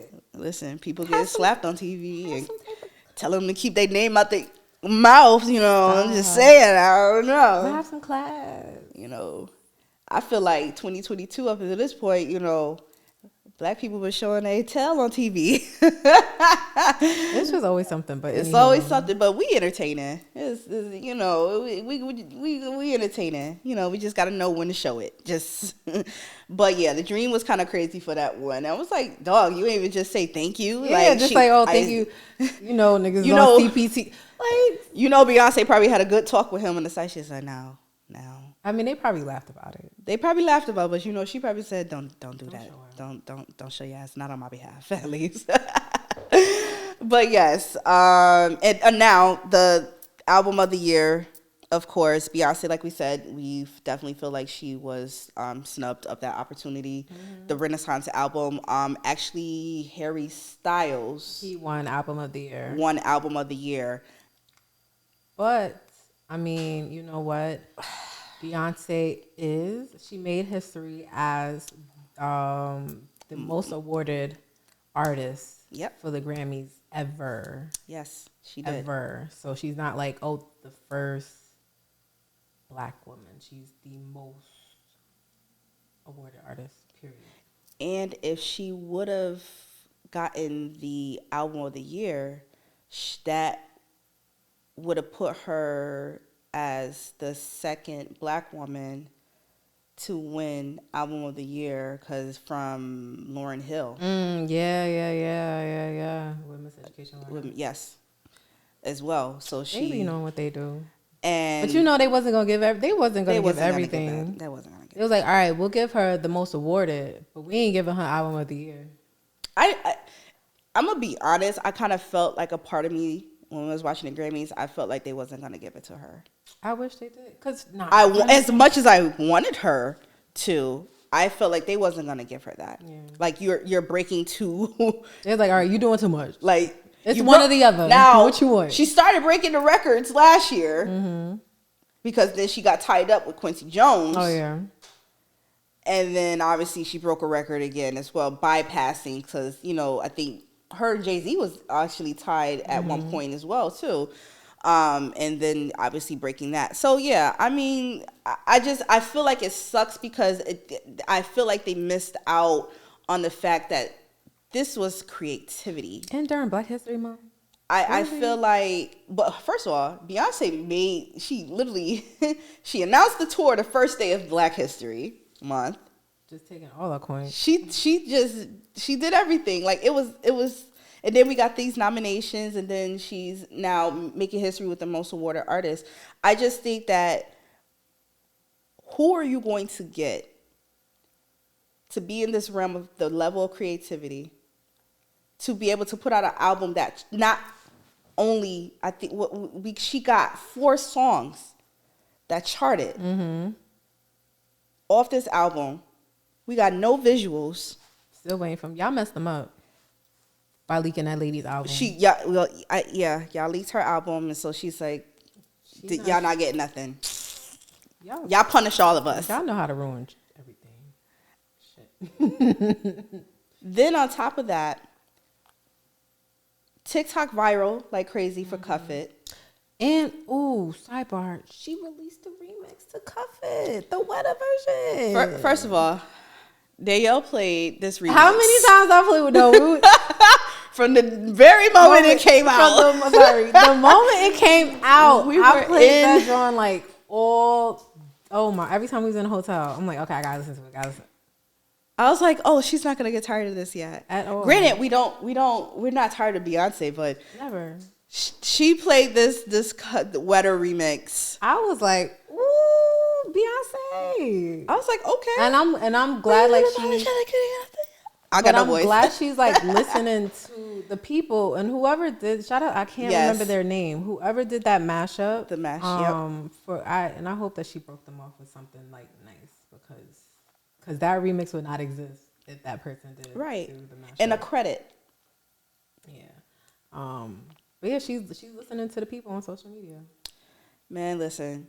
that? Listen, people get slapped on TV and tell them to keep their name out. mouth, you know. I'm just saying, I don't know. Have some class. You know, I feel like 2022 up until this point, you know, Black people were showing their tail on TV. It's just always something, but it's always something. But we entertaining. It's you know, we entertaining. You know, we just got to know when to show it. Just, but yeah, the dream was kind of crazy for that one. I was like, dog, you ain't even just say thank you. Yeah, like, just thank you. You know, niggas you know, CPT. Like, you know, Beyonce probably had a good talk with him on the side. She's like, now. I mean, they probably laughed about it. They probably laughed about it, but you know, she probably said, "Don't do that. Don't show your ass. Not on my behalf, at least." But yes, and now the album of the year, of course, Beyonce. Like we said, we definitely feel like she was snubbed of that opportunity. Mm-hmm. The Renaissance album, actually, Harry Styles. He won album of the year. Won album of the year. But I mean, you know what? Beyonce she made history as the most awarded artist for the Grammys ever. Yes, she did. Ever. So she's not like, the first Black woman. She's the most awarded artist, period. And if she would have gotten the album of the year, that would have put her as the second Black woman to win album of the year, because from Lauryn Hill. Yeah. Women's Education. Yes, as well. So they be knowing what they do. But you know, they wasn't gonna give everything. That wasn't gonna give. It was like, all right, we'll give her the most awarded, but we ain't giving her album of the year. I'm gonna be honest. I kind of felt like a part of me when I was watching the Grammys, I felt like they wasn't gonna give it to her. I wish they did, cause as much as I wanted her to, I felt like they wasn't gonna give her that. Yeah. Like you're breaking too. They're like, all right, you doing too much. Like it's one or the other. Now what you want? She started breaking the records last year because then she got tied up with Quincy Jones. Oh yeah. And then obviously she broke a record again as well, bypassing, because you know, I think her and Jay-Z was actually tied at one point as well too. And then obviously breaking that. So yeah, I mean, I feel like it sucks because I feel like they missed out on the fact that this was creativity. And during Black History Month. I feel like, but first of all, Beyonce she announced the tour the first day of Black History Month. Just taking all our coins. She did everything. Like it was, and then we got these nominations, and then she's now making history with the most awarded artist. I just think that who are you going to get to be in this realm of the level of creativity to be able to put out an album that not only, I think she got 4 songs that charted off this album. We got no visuals. Still waiting from y'all. Messed them up by leaking that lady's album. Y'all leaked her album, and so she's like, y'all not getting nothing. Y'all punish all of us. Y'all know how to ruin everything. Shit. Then on top of that, TikTok viral like crazy for Cuff It. And sidebar, she released a remix to Cuff It, the wetter version. First of all, Danielle played this remix. How many times I played with no From the very moment it came out. The moment it came out, I played that song like every time we was in a hotel, I'm like, okay, I gotta listen to it. I was like, oh, she's not gonna get tired of this yet. At all. Granted, we're not tired of Beyonce, but never. She played this wetter remix. I was like, ooh, Beyonce. I was like, okay. And I'm glad like I'm glad she's like listening to the people, and whoever did, shout out, I can't remember their name. Whoever did that mashup. The mashup. I hope that she broke them off with something like nice, because that remix would not exist if that person did right. Do the mashup. And a credit. Yeah. But yeah, she's listening to the people on social media. Man, listen.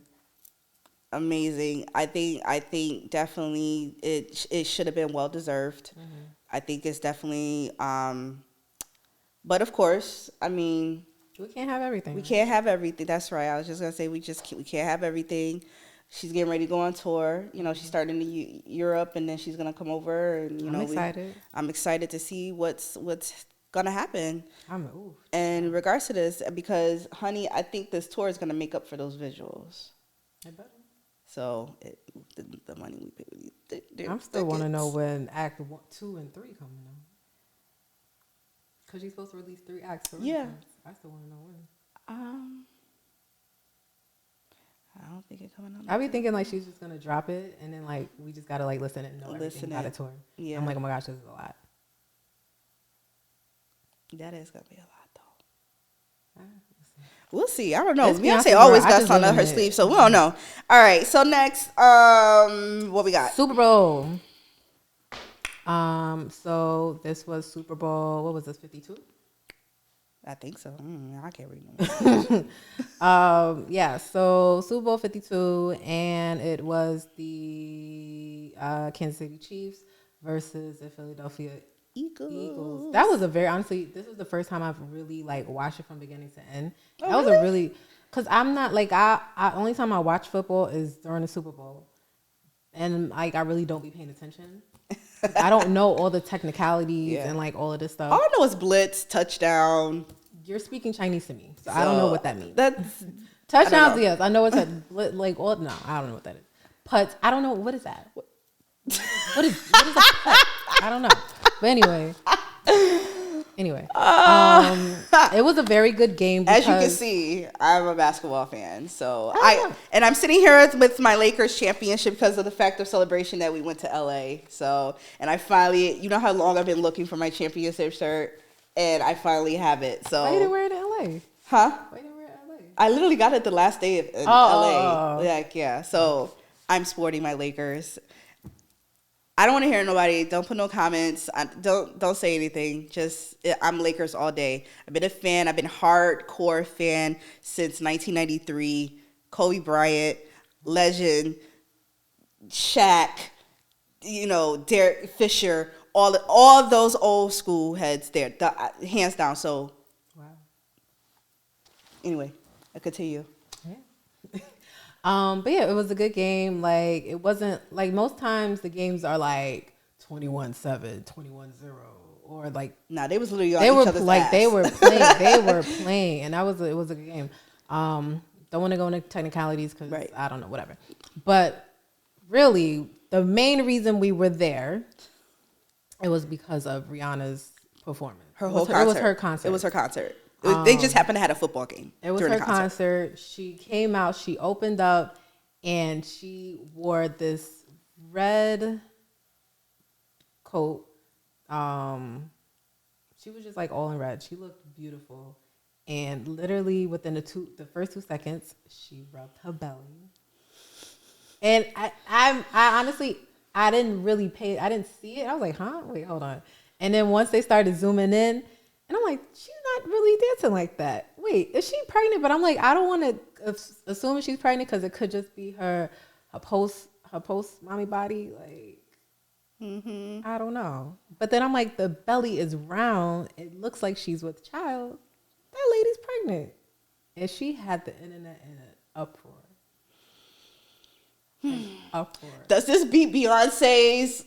Amazing. I think definitely it should have been well deserved. I think it's definitely but of course, I mean, We can't have everything. We can't have everything. That's right. I was just gonna say we can't have everything. She's getting ready to go on tour. You know, she's starting in Europe, and then she's gonna come over. And I'm excited. I'm excited to see what's gonna happen. Ooh. And in regards to this, because honey, I think this tour is gonna make up for those visuals. I bet. So the money we pay. I still want to know when Act 2 and 3 coming out. Because she's supposed to release 3 acts. Yeah. I still want to know when. I don't think it's coming out. I be thinking like she's just gonna drop it, and then like we just gotta like listen and know everything about the tour. Yeah. I'm like, oh my gosh, this is a lot. That is gonna be a lot though. We'll see. I don't know. It's Beyonce Beyonce always world. got something up her sleeve, so we don't know. All right. So next, what we got? Super Bowl. So this was Super Bowl. What was this? 52. I think so. I can't remember. Yeah. So Super Bowl 52, and it was the Kansas City Chiefs versus the Philadelphia Eagles. That was honestly, this was the first time I've really like watched it from beginning to end. That was a really, cause I'm not like I only time I watch football is during the Super Bowl, and like I really don't be paying attention. I don't know all the technicalities and like all of this stuff. All I know is blitz, touchdown. You're speaking Chinese to me, so I don't know what that means. That's touchdowns. Yes, I know it's like all. No, I don't know what that is. Putts. I don't know what is that. What is a putt? I don't know. But anyway, it was a very good game. As you can see, I'm a basketball fan, so I'm sitting here with my Lakers championship because of the fact of celebration that we went to LA. So, and I finally, you know how long I've been looking for my championship shirt, and I finally have it. So why you didn't wear it in LA? Huh? Why you didn't wear it in LA? I literally got it the last day in LA. Like, yeah. So I'm sporting my Lakers. I don't want to hear nobody. Don't put no comments. Don't say anything. Just I'm Lakers all day. I've been a fan. I've been hardcore fan since 1993. Kobe Bryant, legend, Shaq, Derek Fisher, all those old school heads there, hands down. So, wow. Anyway, I continue. But yeah, it was a good game. Like, it wasn't like most times the games are like 21-7, 21-0, or like they was literally on each other's ass. They were playing, and it was a good game. Don't want to go into technicalities because I don't know, whatever. But really, the main reason we were there, it was because of Rihanna's performance. It was her concert. It was her concert. They just happened to have a football game. It was her concert. She came out, she opened up, and she wore this red coat. She was just like all in red. She looked beautiful. And literally within the first 2 seconds, she rubbed her belly. And I honestly, I didn't see it. I was like, huh? Wait, hold on. And then once they started zooming in, and I'm like, she's not really dancing like that. Wait, is she pregnant? But I'm like, I don't want to assume she's pregnant because it could just be her post mommy body. Like, I don't know. But then I'm like, the belly is round. It looks like she's with child. That lady's pregnant. And she had the internet in an uproar. Does this beat Beyonce's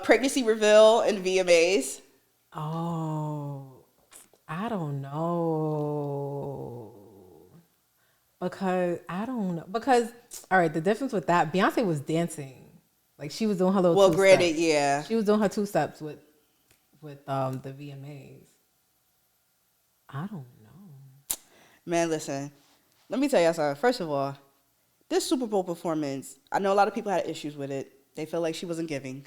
pregnancy reveal in VMAs? Oh. I don't know. Because all right, the difference with that, Beyonce was dancing. Like she was doing her little two granted, steps. yeah. She was doing her 2 steps with the VMAs. I don't know. Man, listen. Let me tell y'all something. First of all, this Super Bowl performance, I know a lot of people had issues with it. They felt like she wasn't giving.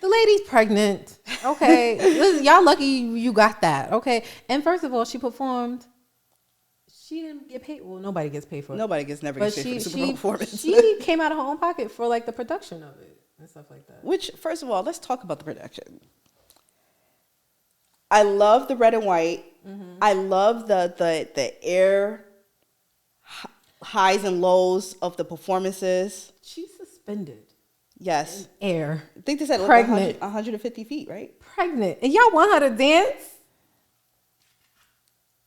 The lady's pregnant. Okay. Listen, y'all lucky you got that. Okay. And first of all, she performed. She didn't get paid. Well, nobody gets paid for it. Nobody never gets paid for the Super Bowl performance. She came out of her own pocket for like the production of it and stuff like that. Which, first of all, let's talk about the production. I love the red and white. Mm-hmm. I love the air highs and lows of the performances. She's suspended. Yes. Air. I think they said pregnant. 150 feet, right? Pregnant. And y'all want her to dance?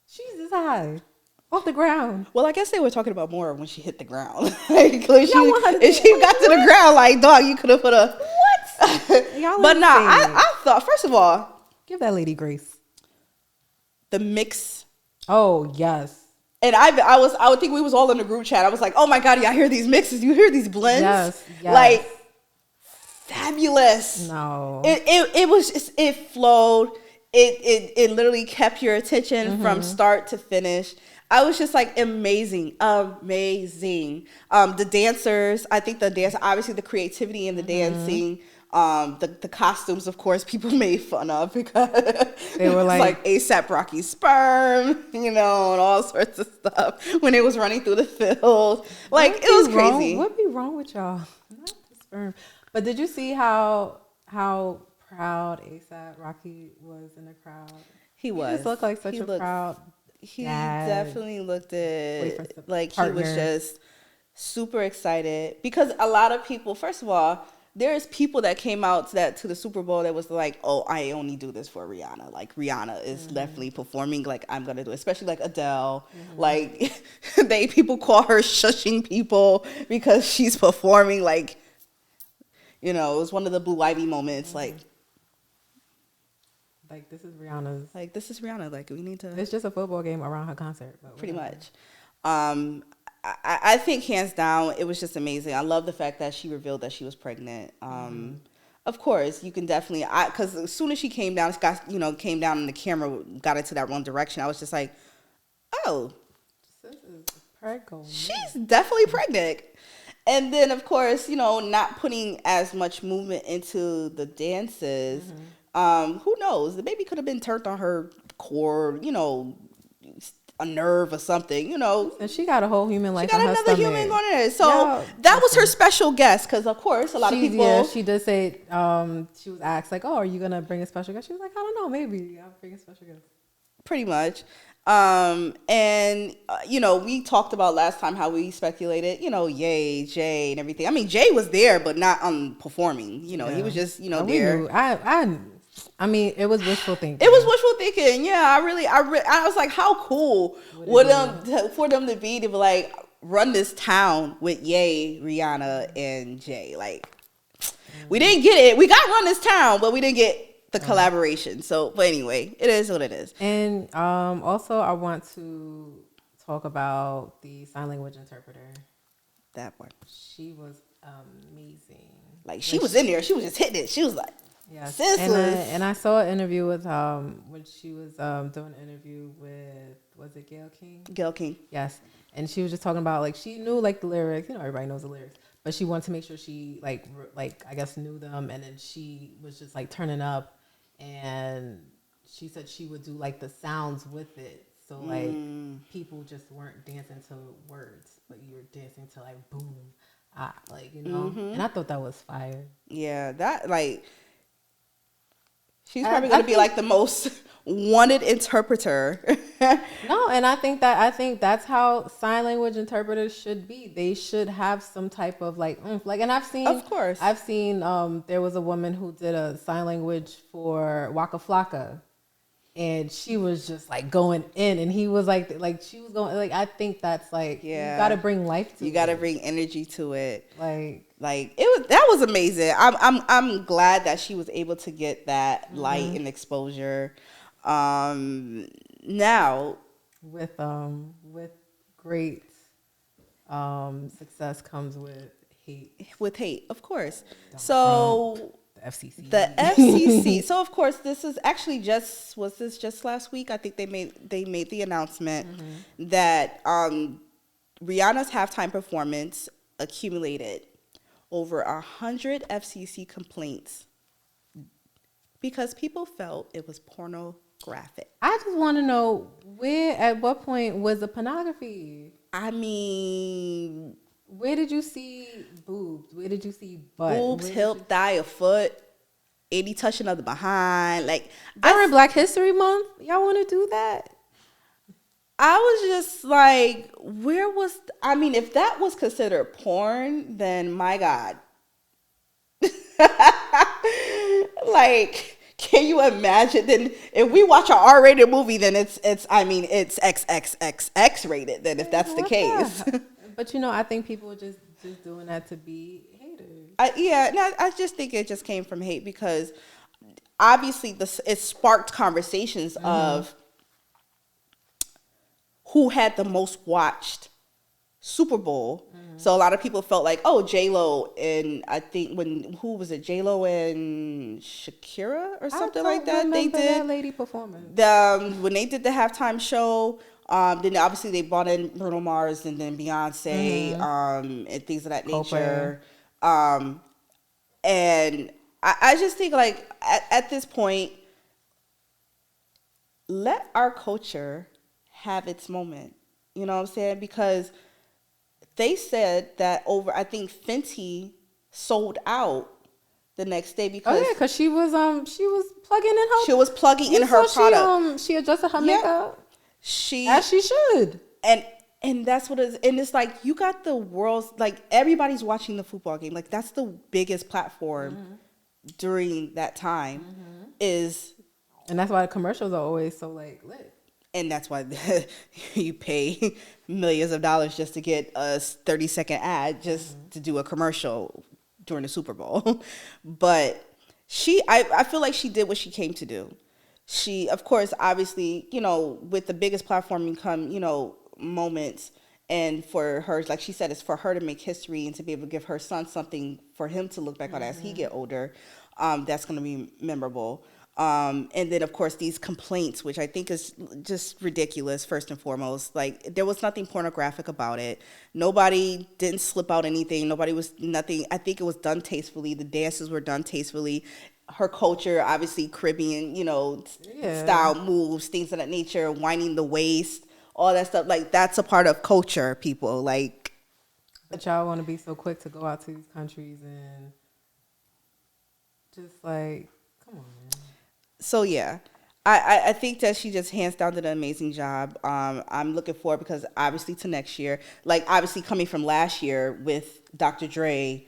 She's this high. Off the ground. Well, I guess they were talking about more when she hit the ground. Like, if she got to the ground, like, dog, you could have put a what? Y'all but nah, I thought, first of all, give that lady grace. The mix. Oh yes. And I would think we was all in the group chat. I was like, oh my God, y'all hear these mixes? You hear these blends? Yes. Like, fabulous. No. It was just, it flowed. It literally kept your attention from start to finish. I was just like, amazing. The dancers, I think obviously the creativity in the dancing, the costumes, of course, people made fun of because they were like ASAP Rocky's sperm, and all sorts of stuff when it was running through the field. Like, it was crazy. What'd be wrong with y'all? Not the sperm. But did you see how proud ASAP Rocky was in the crowd? He just looked like such a proud He dad, definitely looked like he was just super excited because a lot of people, first of all, there's people that came out to the Super Bowl that was like, oh, I only do this for Rihanna. Like, Rihanna is definitely performing, like, I'm going to do it. Especially like Adele. Like, people call her shushing people because she's performing. Like, it was one of the Blue Ivy moments. Like, this is Rihanna's. Like, this is Rihanna. Like, we need to. It's just a football game around her concert. But pretty much. I think hands down, it was just amazing. I love the fact that she revealed that she was pregnant. Of course, you can definitely, because as soon as she came down, came down and the camera got into that wrong direction. I was just like, oh, this is pregnant. She's definitely pregnant. And then, of course, not putting as much movement into the dances. Who knows? The baby could have been turned on her cord, a nerve or something, And she got a whole human life. She got another human on it. So that was her special guest, because of course a lot of people. Yeah, she did say she was asked like, "Oh, are you gonna bring a special guest?" She was like, "I don't know, maybe I'll bring a special guest." Pretty much. We talked about last time how we speculated, Ye, Jay, and everything. I mean, Jay was there, but not performing. He was just, there. I mean, it was wishful thinking. It was wishful thinking. Yeah, I was like, how cool for them to be like run this town with Ye, Rihanna, and Jay. Like, we didn't get it. We got run this town, but we didn't get the collaboration. So, but anyway, it is what it is. And also, I want to talk about the sign language interpreter. That one. She was amazing. Like, she was in there. She was just hitting it. She was like. Yes, and I saw an interview with when she was doing an interview with, was it Gayle King? Gayle King. Yes, and she was just talking about like she knew like the lyrics, everybody knows the lyrics, but she wanted to make sure she like I guess knew them, and then she was just like turning up, and she said she would do like the sounds with it, so like people just weren't dancing to words, but you were dancing to like boom, and I thought that was fire. Yeah, that like. She's probably going to be like the most wanted interpreter. No, and I think that's how sign language interpreters should be. They should have some type of like oomph. Like, and I've seen there was a woman who did a sign language for Waka Flocka, and she was just like going in, and he was like she was going like, I think that's like, you got to bring life to it. You got to bring energy to it. Like that was amazing. I'm glad that she was able to get that light and exposure. Now with great success comes with hate. With hate, of course. So the FCC. The FCC. So of course this is actually just last week? I think they made the announcement that Rihanna's halftime performance accumulated over 100 FCC complaints because people felt it was pornographic. I just want to know at what point was the pornography? I mean, where did you see boobs? Where did you see butt? Boobs, hip, thigh, a foot, any touching of the behind. Like, during Black History Month, y'all want to do that? I was just like, if that was considered porn, then my God. Like, Can you imagine? Then if we watch an R-rated movie, then it's XXXX rated. Then if that's the case. But I think people are just doing that to be haters. I just think it just came from hate because obviously it sparked conversations of who had the most watched Super Bowl. So a lot of people felt like, oh, J-Lo and I think who was it? J-Lo and Shakira or something like that. They did that lady performance. When they did the halftime show. Then obviously they brought in Bruno Mars and then Beyonce and things of that nature. And I just think like at this point, let our culture have its moment. You know what I'm saying? Because they said that I think Fenty sold out the next day because because she was plugging in her. She was plugging in her product. She adjusted her makeup. As she should. And that's what it is. And it's like you got the world's like everybody's watching the football game. Like that's the biggest platform during that time is. And that's why the commercials are always so like lit. And that's why you pay millions of dollars just to get a 30-second ad just to do a commercial during the Super Bowl. But I feel like she did what she came to do. She, of course, obviously, with the biggest platform come, moments. And for her, like she said, it's for her to make history and to be able to give her son something for him to look back on as he get older. That's going to be memorable. And then, of course, these complaints, which I think is just ridiculous, first and foremost. Like, there was nothing pornographic about it. Nobody didn't slip out anything. Nobody was nothing. I think it was done tastefully. The dances were done tastefully. Her culture, obviously, Caribbean, style moves, things of that nature, winding the waist, all that stuff. Like, that's a part of culture, people. Like, but y'all want to be so quick to go out to these countries and just like, come on, man. So, yeah, I think that she just hands down did an amazing job. I'm looking forward because obviously to next year, like obviously coming from last year with Dr. Dre,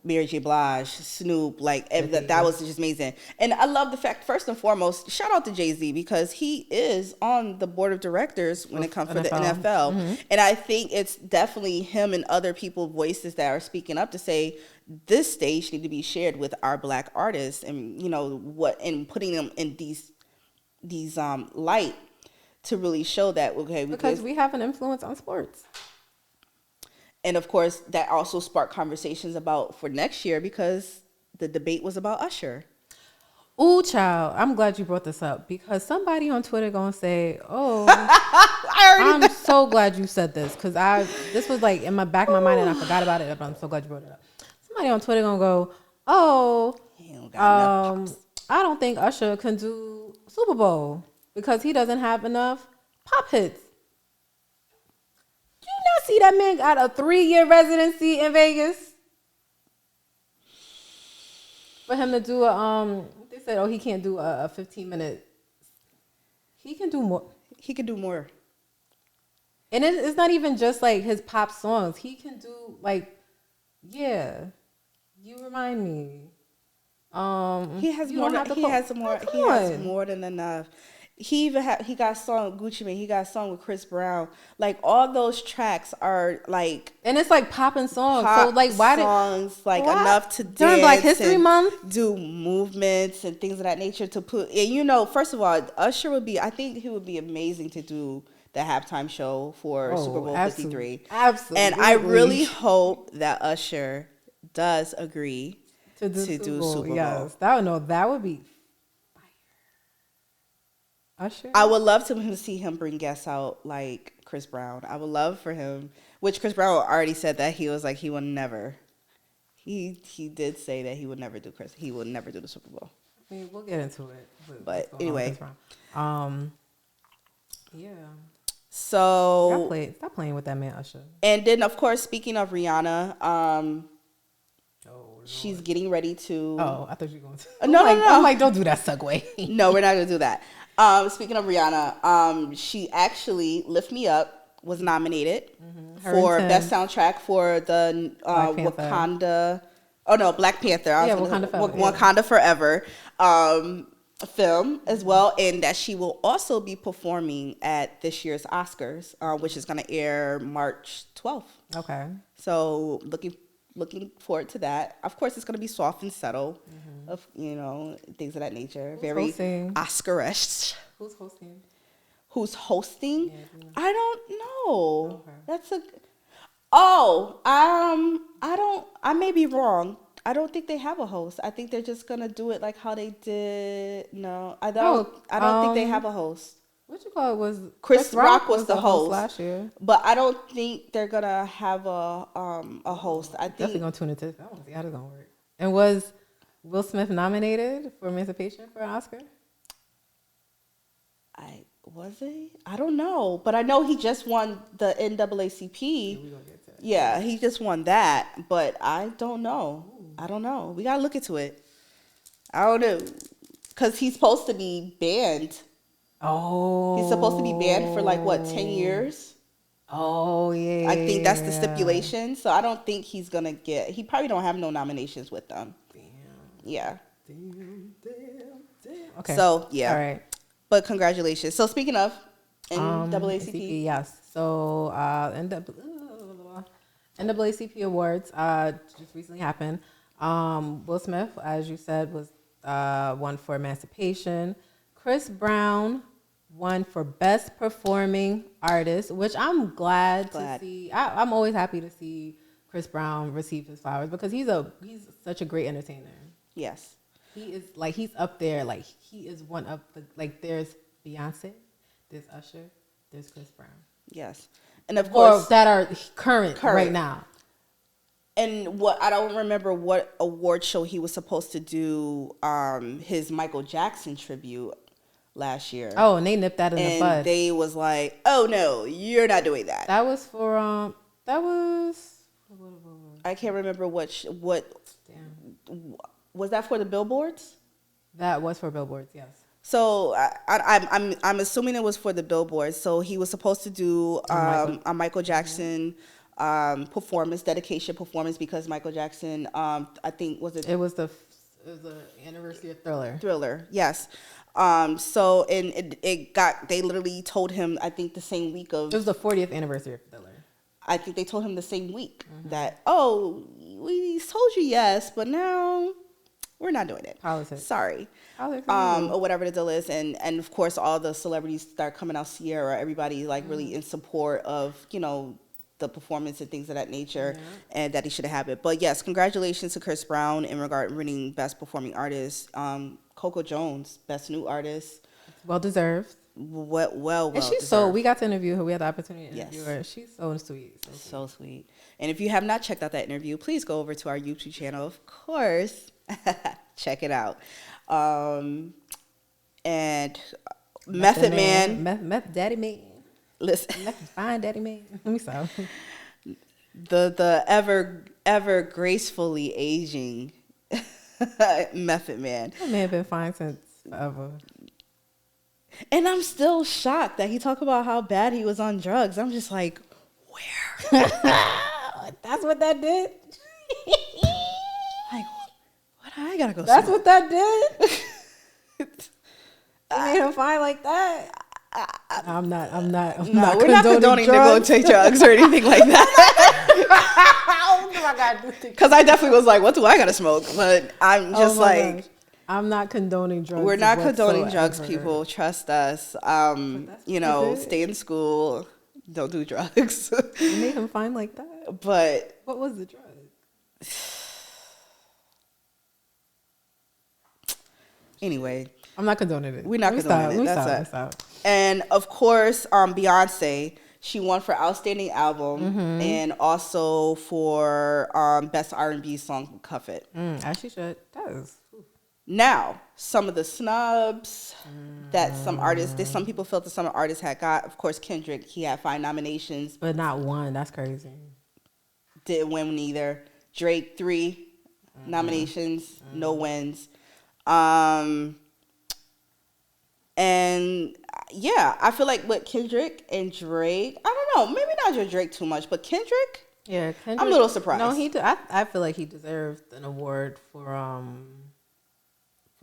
Mary J. Blige, Snoop, like that was just amazing. And I love the fact, first and foremost, shout out to Jay-Z because he is on the board of directors when it comes to the NFL. And I think it's definitely him and other people voices that are speaking up to say, this stage need to be shared with our Black artists and and putting them in these light to really show that because we have an influence on sports. And of course that also sparked conversations about for next year because the debate was about Usher. Ooh, child, I'm glad you brought this up because somebody on Twitter gonna say, "Oh, I'm so glad you said this," because this was like in my back of my mind and I forgot about it, but I'm so glad you brought it up. Somebody on Twitter gonna go, "Oh, I don't think Usher can do Super Bowl because he doesn't have enough pop hits." Do you not see that man got a 3-year residency in Vegas? For him to do they said, he can't do a 15-minute. He can do more. He can do more. And it's not even just like his pop songs. He can do you remind me. He has more than enough. He got a song with Gucci Mane. He got a song with Chris Brown. Like all those tracks are like, and it's like popping songs. So like, why enough to dance during Black History Month, do movements and things of that nature to put. And first of all, Usher I think he would be amazing to do the halftime show for Super Bowl 53. Absolutely. And I really hope that Usher does agree to do Super Bowl. Yes, that would be fire. Usher. I would love to see him bring guests out like Chris Brown. I would love for him, which Chris Brown already said that he was like he would never. He did say that he would never do the Super Bowl. I mean, we'll get into it. But anyway, yeah. So stop playing with that man, Usher. And then, of course, speaking of Rihanna, she's getting ready to. Oh, I thought you were going to. No. I'm like, don't do that segue. No, we're not going to do that. Speaking of Rihanna, she actually Lift Me Up was nominated for Best Soundtrack for the Wakanda. Oh no, Black Panther. Wakanda Forever. Wakanda Forever. film as well, and that she will also be performing at this year's Oscars, which is going to air March 12th. Okay. So looking forward to that. Of course, it's going to be soft and subtle, of things of that nature. Who's Very hosting? Oscar-ish. Who's hosting? Who's hosting? Yeah, I don't know. Okay. That's I may be wrong. I don't think they have a host. I think they're just gonna do it like how they did. No, I don't think they have a host. What you call it was Chris Rock was the host last year, but I don't think they're gonna have a host. I think definitely gonna tune into this. I want to see how this gonna work. And was Will Smith nominated for Emancipation for an Oscar? Was he? I don't know, but I know he just won the NAACP. Yeah, we gonna get to it. Yeah, he just won that, but I don't know. I don't know. We gotta look into it. I don't know, because he's supposed to be banned. Oh, He's supposed to be banned for 10 years? Oh yeah. I think that's the stipulation. So I don't think he's gonna get. He probably don't have no nominations with them. Damn. Yeah. Damn. Okay. So yeah. All right. But congratulations. So speaking of NAACP, yes. So NAACP awards just recently happened. Will Smith, as you said, was won for Emancipation. Chris Brown won for Best Performing Artist, which I'm glad to see. I'm always happy to see Chris Brown receive his flowers because he's such a great entertainer. Yes. He is he's up there. He is one of the there's Beyonce, there's Usher, there's Chris Brown. Yes. And of course that are current right now. And I don't remember what award show he was supposed to do his Michael Jackson tribute last year. Oh, and they nipped that in the bud. And they was like, "Oh no, you're not doing that." That was for I can't remember what Damn. Was that for the billboards? That was for billboards, yes. So I'm assuming it was for the billboards. So he was supposed to do a Michael Jackson dedication performance because Michael Jackson I think it was the anniversary of Thriller. Thriller, yes. So they literally told him I think the same week of it was the 40th anniversary of Thriller. I think they told him the same week that we told you yes, but now we're not doing it. Politics. Sorry. Politics. Or whatever the deal is. And of course, all the celebrities start coming out, Sierra, everybody really in support of, the performance and things of that nature and that he should have it. But yes, congratulations to Chris Brown in regard winning Best Performing Artist. Coco Jones, Best New Artist. Well deserved. Well and she's deserved. we got to interview her. We had the opportunity to interview her. She's so sweet. So sweet. And if you have not checked out that interview, please go over to our YouTube channel, of course. Check it out. And Method Man. Meth Daddy Man. Listen. Fine Daddy Man. Let me stop. The ever gracefully aging Method Man. That man been fine since forever. And I'm still shocked that he talked about how bad he was on drugs. I'm just like, where? That's what that did? Like, what? I gotta go. That's what that did? You made him fine like that? I'm not we're not condoning to go take drugs or anything like that. Oh my God. Because I definitely was like, what do I gotta smoke? But I'm just gosh. I'm not condoning drugs. We're not condoning drugs, people. Trust us. Stay in school. Don't do drugs. You made him fine like that? But what was the drug? Anyway. I'm not condoning it. We're not condoning it. That's it. And of course, Beyonce, she won for Outstanding Album and also for Best R&B Song, Cuff It. As she should. That is. Now, some of the snubs that some people felt that some artists had got. Of course, Kendrick, he had 5 nominations. But not one. That's crazy. Didn't win either. Drake, 3 nominations, no wins. And yeah, I feel like with Kendrick and Drake, I don't know, maybe not Drake too much, but Kendrick, yeah, Kendrick, I'm a little surprised. No, I feel like he deserved an award for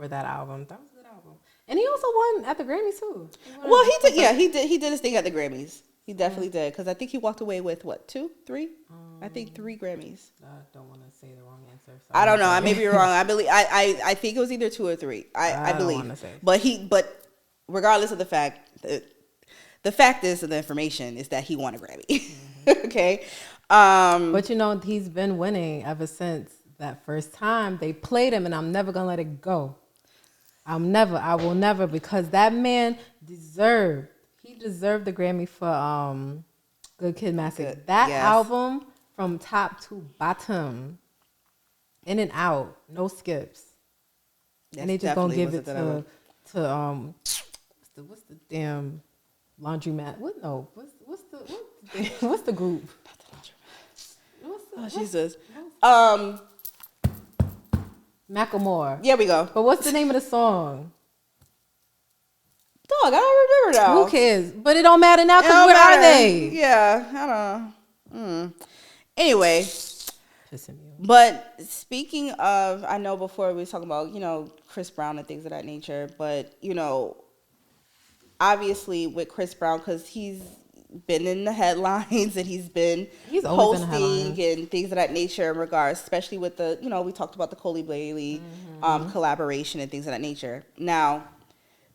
that album. That was a good album. And he also won at the Grammys too. Well, he did. Yeah, he did. He did his thing at the Grammys. He definitely did, because I think he walked away with what, 2, 3? I think 3 Grammys. I don't want to say the wrong answer. So I don't know. I may be wrong. I believe. I think it was either 2 or 3. I believe. But regardless of the fact, the fact is, the information is that he won a Grammy. Mm-hmm. Okay. But he's been winning ever since that first time they played him, and I'm never gonna let it go. I will never, because that man deserved the Grammy for Good Kid, Mad City. That album from top to bottom, in and out, no skips. And they just gonna give it to what's the damn laundromat? What's the group? Jesus. Macklemore. Here we go. But what's the name of the song? Dog, I don't remember now. Who cares? But it don't matter now, because where are they? Yeah, I don't know. Anyway. Pissing me off. But speaking of, I know before we was talking about, Chris Brown and things of that nature, but, obviously with Chris Brown, because he's been in the headlines and he's posting and things of that nature in regards, especially with the, we talked about the Coley Bailey collaboration and things of that nature. Now,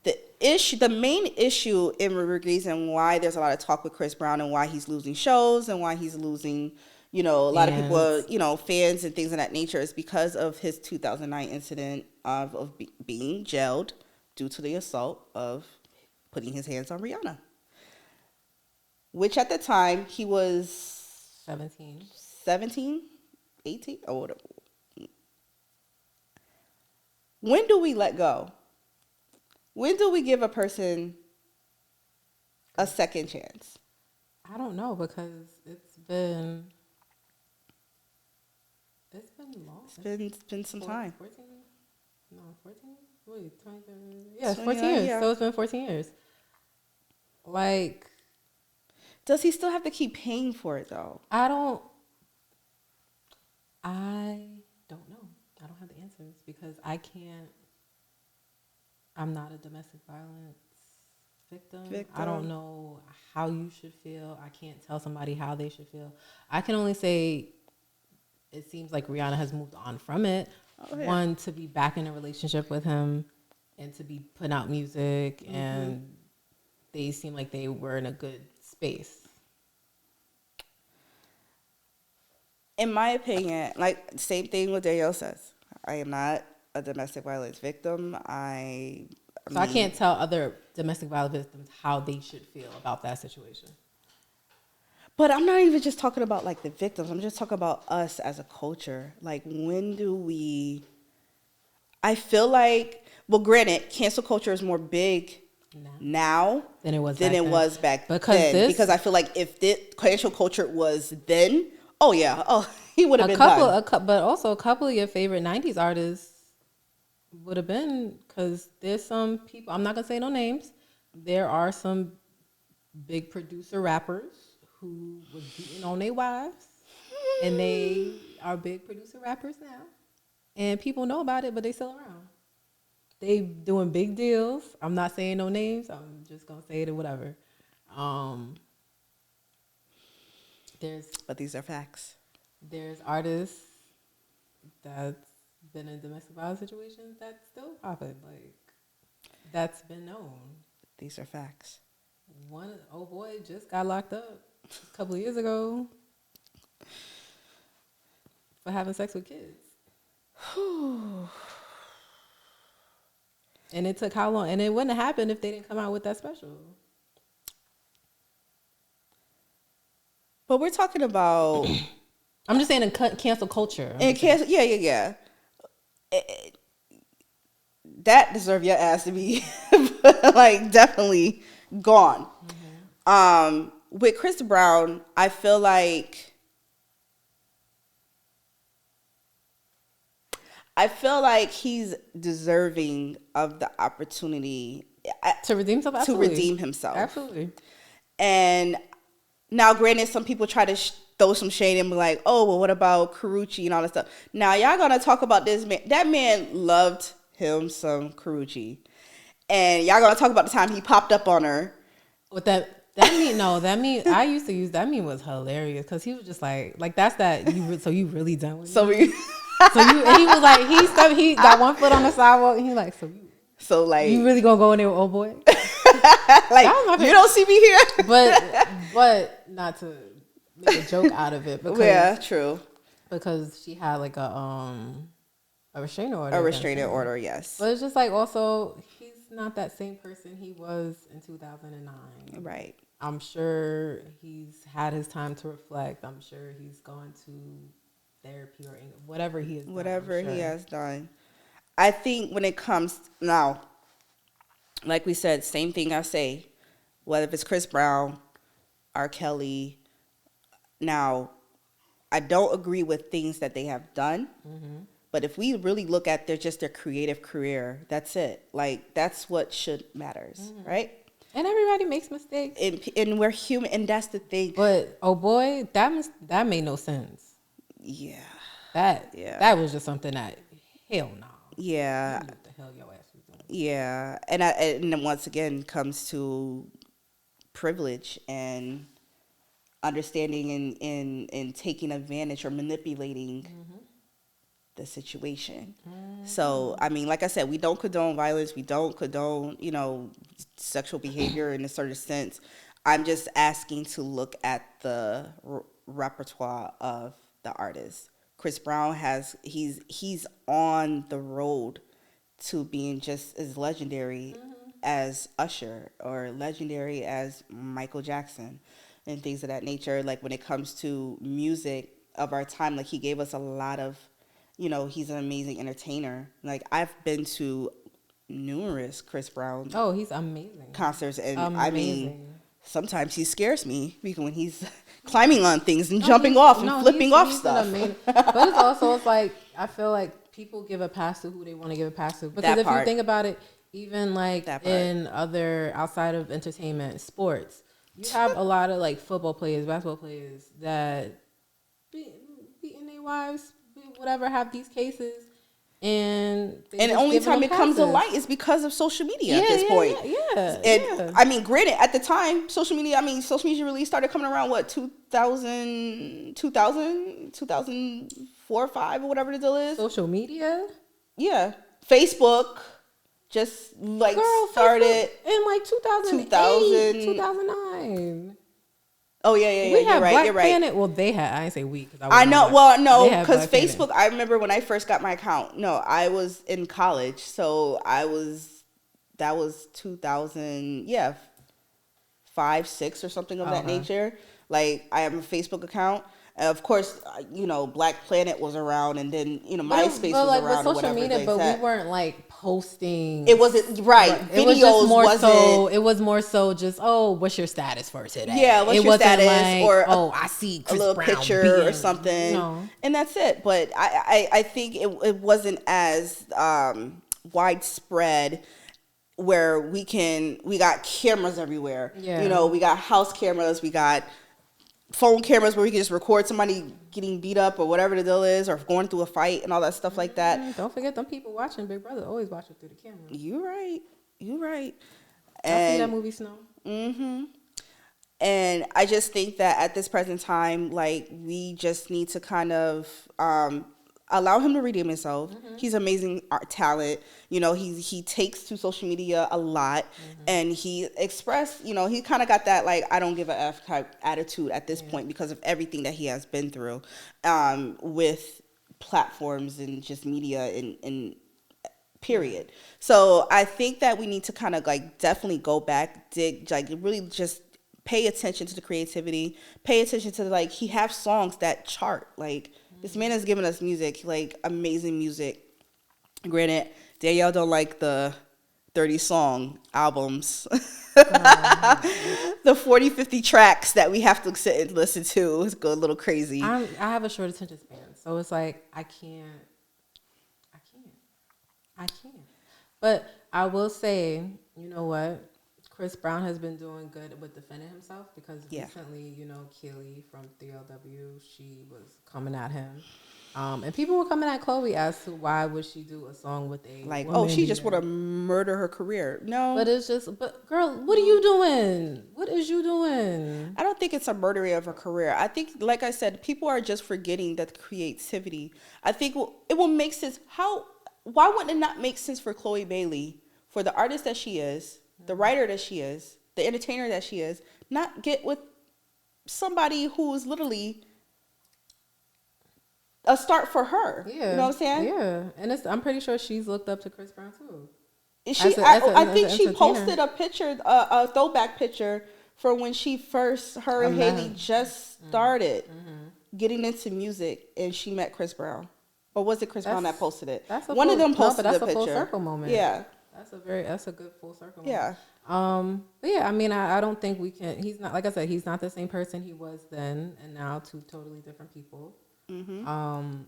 the main issue in the reason why there's a lot of talk with Chris Brown and why he's losing shows and why he's losing, a lot of people, fans and things of that nature, is because of his 2009 incident of being jailed due to the assault of putting his hands on Rihanna. Which at the time he was 17, 18, or whatever. When do we let go? When do we give a person a second chance? I don't know, because it's been long. It's been some time. 14? No, 14? Wait, 20, yeah, 14 years. Yeah. So it's been 14 years. Like, does he still have to keep paying for it though? I don't know. I don't have the answers, because I'm not a domestic violence victim. I don't know how you should feel. I can't tell somebody how they should feel. I can only say it seems like Rihanna has moved on from it. Oh, yeah. One, to be back in a relationship with him and to be putting out music, and they seem like they were in a good space. In my opinion, like, same thing what Danielle says. I am not a domestic violence victim. I can't tell other domestic violence victims how they should feel about that situation. But I'm not even just talking about like the victims. I'm just talking about us as a culture. Like, when do we? I feel like, well, granted, cancel culture is more big now than it was back then. Because I feel like if the cancel culture was then, he would have been done. But also a couple of your favorite 90s artists would have been, because there's some people, I'm not going to say no names, there are some big producer rappers who was beating on their wives, and they are big producer rappers now, and people know about it, but they still around. They doing big deals. I'm not saying no names. I'm just going to say it or whatever. But these are facts. There's artists that's been in domestic violence situations that's still popping. Like, that's been known. These are facts. One old boy just got locked up a couple of years ago for having sex with kids. And it took how long? And it wouldn't have happened if they didn't come out with that special. But we're talking about... I'm just saying in cancel culture. Yeah. That deserve your ass to be like definitely gone. With Chris Brown, I feel like he's deserving of the opportunity to redeem himself. Absolutely. And now, granted, some people try to throw some shade and be like, oh, well, what about Karrueche and all that stuff? Now, y'all gonna talk about this man. That man loved him some Karrueche. And y'all gonna talk about the time he popped up on her. With that meme, I used to use that meme was hilarious because he was just like that's that so you really done with me? And he was like he got one foot on the sidewalk and he like so like you really gonna go in there with old boy? Like you don't see me here. but not to make a joke out of it because yeah, true. Because she had like a restraining order. A restraining order, yes. But it's just like also he's not that same person he was in 2009. Right. I'm sure he's had his time to reflect. I'm sure he's gone to therapy or whatever he has done. Whatever he has done. I think when it comes now, like we said, same thing I say, whether if it's Chris Brown, R. Kelly. Now, I don't agree with things that they have done, but if we really look at their creative career, that's it. Like that's what should matters, right? And everybody makes mistakes, and we're human, and that's the thing. But oh boy, that made no sense. Yeah, that was just something that hell no. Yeah, what the hell your ass was doing. Yeah, and then once again comes to privilege and understanding and taking advantage or manipulating the situation. So, I mean, like I said, we don't condone violence. We don't condone, sexual behavior in a certain sense. I'm just asking to look at the repertoire of the artist. Chris Brown he's on the road to being just as legendary as Usher or legendary as Michael Jackson and things of that nature. Like when it comes to music of our time, like he gave us a lot of, he's an amazing entertainer. Like I've been to numerous Chris Brown he's amazing concerts, and I mean sometimes he scares me because when he's climbing on things and jumping off and flipping off stuff. But it's like I feel like people give a pass to who they want to give a pass to, because if you think about it, even like in other outside of entertainment, sports, you have a lot of like football players, basketball players that beating their wives, whatever, have these cases. And the only time it comes to light is because of social media at this point. I mean, granted, at the time, social media really started coming around, 2004, 5, or whatever the deal is. Social media? Yeah. Facebook just started in like 2008, 2009. Oh yeah. We had You're right. Planet. Well, they had. I didn't say we because I know. Well, no, because Facebook. I remember when I first got my account. No, I was in college, so that was 2000. Yeah, 5, 6 or something of that nature. Like I have a Facebook account. Of course, Black Planet was around, and then MySpace was around. With social media, but we weren't like posting. It wasn't right. It was just more so. It was more so just what's your status for today? Yeah, what's your status? Like, or I see Chris a little Brown picture or something, and that's it. But I think it wasn't as widespread. Where we got cameras everywhere. Yeah. We got house cameras. We got phone cameras where we can just record somebody getting beat up or whatever the deal is, or going through a fight and all that stuff like that. Don't forget them people watching Big Brother, always watching through the camera. You're right. I see that movie Snow. And I just think that at this present time, like, we just need to kind of allow him to redeem himself. He's amazing art talent. He takes to social media a lot, and he expressed, he kind of got that, like, I don't give a F type attitude at this point because of everything that he has been through with platforms and just media and period. So I think that we need to kind of like definitely go back, dig, like really just pay attention to the creativity, pay attention to like, he has songs that chart. Like, this man has given us music, like amazing music. Granted, Danielle don't like the 30-song albums. The 40, 50 tracks that we have to sit and listen to is go a little crazy. I have a short attention span, so it's like I can't. But I will say, you know what? Chris Brown has been doing good with defending himself because Yeah. recently, you know, Keely from 3LW, she was coming at him. And people were coming at Chloe as to why would she do a song with a Like, woman she just beater. want to murder her career. No. But girl, what are you doing? What is you doing? I don't think it's a murdering of her career. I think, like I said, people are just forgetting that creativity. I think it will make sense. Why wouldn't it not make sense for Chloe Bailey, for the artist that she is, the writer that she is, the entertainer that she is, not get with somebody who's literally a start for her? Yeah. You know what I'm saying? Yeah. And I'm pretty sure she's looked up to Chris Brown too. I think she posted a picture, a throwback picture for when her and Haley just started getting into music, and she met Chris Brown. Or was it Chris Brown that posted it? One of them posted the picture. That's a full circle moment. Yeah. That's a good full circle moment. Yeah. But yeah, I mean, I don't think we can. He's not, like I said, he's not the same person he was then and now. Two totally different people. Mm-hmm.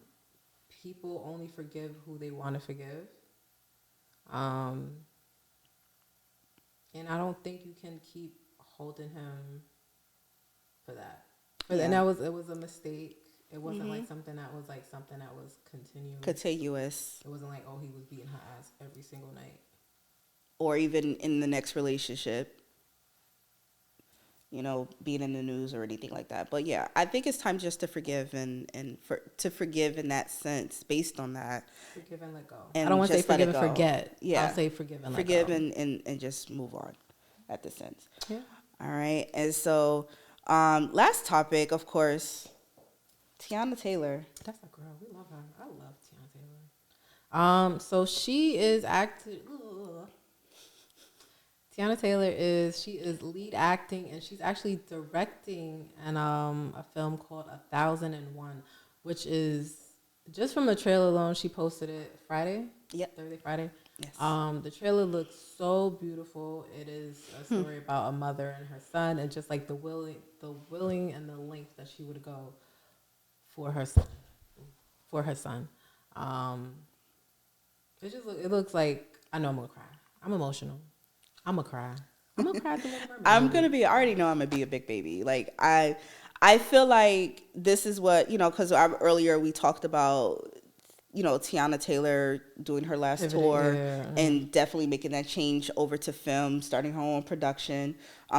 People only forgive who they want to forgive. And I don't think you can keep holding him for that. And it was a mistake. It wasn't like something that was continuous. It wasn't like, oh, he was beating her ass every single night. Or even in the next relationship, you know, being in the news or anything like that. But yeah, I think it's time just to forgive and to forgive in that sense, based on that. Forgive and let go. And I don't want to say forgive and forget. Yeah. I'll say forgive and forgive let go. And just move on at the sense. Yeah. All right. And so last topic, of course, Teyana Taylor. That's a girl. We love her. I love Teyana Taylor. So she is Teyana Taylor is lead acting, and she's actually directing a film called 1001, which is, just from the trailer alone, she posted it Friday. Yep. Thursday, Friday. Yes. The trailer looks so beautiful. It is a story about a mother and her son, and just like the willing and the length that she would go for her son. It looks like, I know I'm gonna cry. I'm emotional. I'm gonna cry. I'm gonna cry at the Little Mermaid. I already know I'm gonna be a big baby. Like I feel like this is what, you know, because earlier we talked about, you know, Teyana Taylor doing her last tour and definitely making that change over to film, starting her own production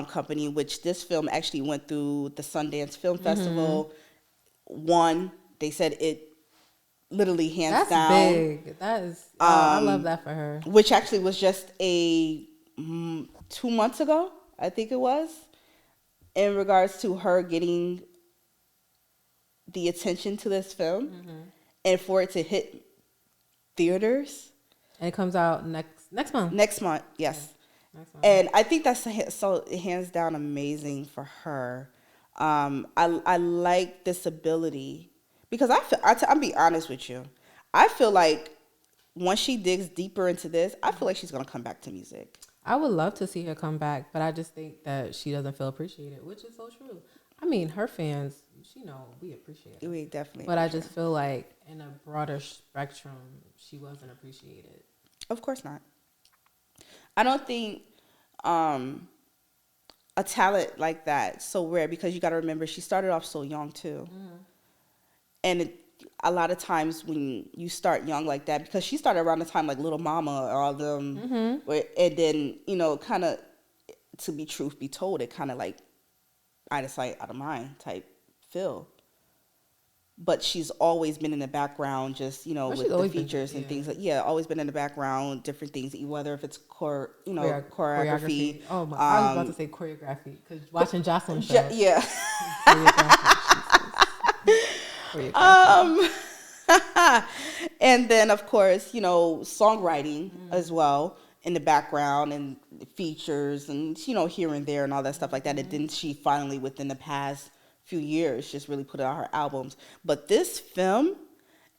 company, which this film actually went through the Sundance Film Festival. Won. They said it literally hands down. That's big. That is, I love that for her. Which actually was just 2 months ago, I think it was, in regards to her getting the attention to this film and for it to hit theaters. And it comes out next month. Next month, yes. Yeah, next month. And I think that's so hands down amazing for her. I like this ability because I'll be honest with you. I feel like once she digs deeper into this, I feel like she's going to come back to music. I would love to see her come back, but I just think that she doesn't feel appreciated, which is so true. I mean, her fans, she know we appreciate her. We definitely. But I just feel like in a broader spectrum, she wasn't appreciated. Of course not. I don't think a talent like that so rare, because you got to remember she started off so young too. And a lot of times when you start young like that, because she started around the time like Little Mama or all them, and then, you know, kind of, to be truth be told, it kind of like out of sight, out of mind type feel. But she's always been in the background, just, you know, with the features and things like, always been in the background, different things, whether if it's choreography. Oh my, I was about to say choreography, because watching Jocelyn's show. And then of course, you know, songwriting as well in the background, and features, and, you know, here and there and all that stuff like that. And then she finally, within the past few years, just really put out her albums. But this film,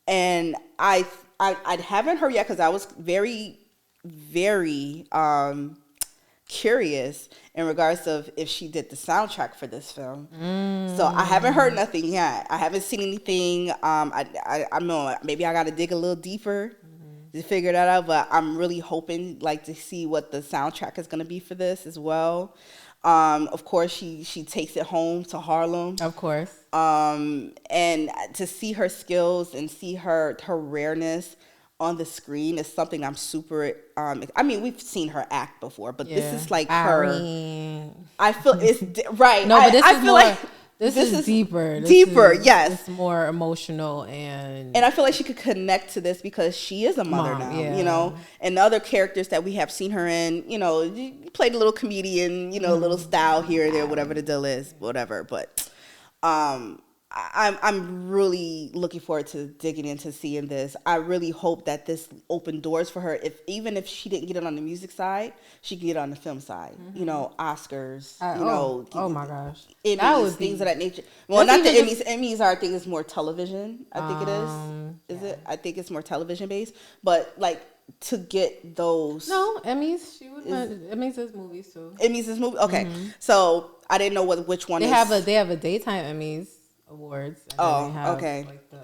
and I haven't heard yet, because I was very, very curious in regards of if she did the soundtrack for this film. So I haven't heard nothing yet. I haven't seen anything. I know maybe I got to dig a little deeper to figure that out. But I'm really hoping like to see what the soundtrack is going to be for this as well. Of course, she takes it home to Harlem. Of course. And to see her skills and see her rareness on the screen is something I'm super. I mean, we've seen her act before, but this is like her. I feel it's right. No, but this I is feel more. like This is deeper. Yes. It's more emotional and I feel like she could connect to this because she is a mother now, you know. And the other characters that we have seen her in, you know, played a little comedian, you know, a little style here and there, whatever the deal is, whatever. But I'm really looking forward to digging into seeing this. I really hope that this opened doors for her. Even if she didn't get it on the music side, she could get it on the film side. You know, Oscars. You know, oh my gosh, Emmys, that would things of that nature. Well, not the Emmys. Emmys are, I think, it's more television. I think it is. Is it? I think it's more television based. But like to get those. No, Emmys. Emmys is movies too. Emmys is movie. Okay, so I didn't know which one. They have a daytime Emmys awards. And they have, okay. Like the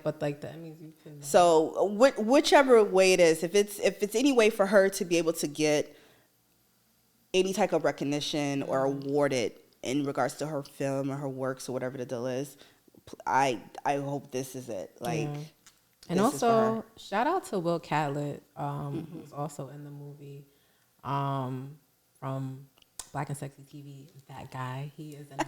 but like the Emmys you can. So whichever way it is, if it's any way for her to be able to get any type of recognition or awarded in regards to her film or her works or whatever the deal is, I hope this is it. Like, and also shout out to Will Catlett, who's also in the movie, from Black and Sexy TV. That guy, he is an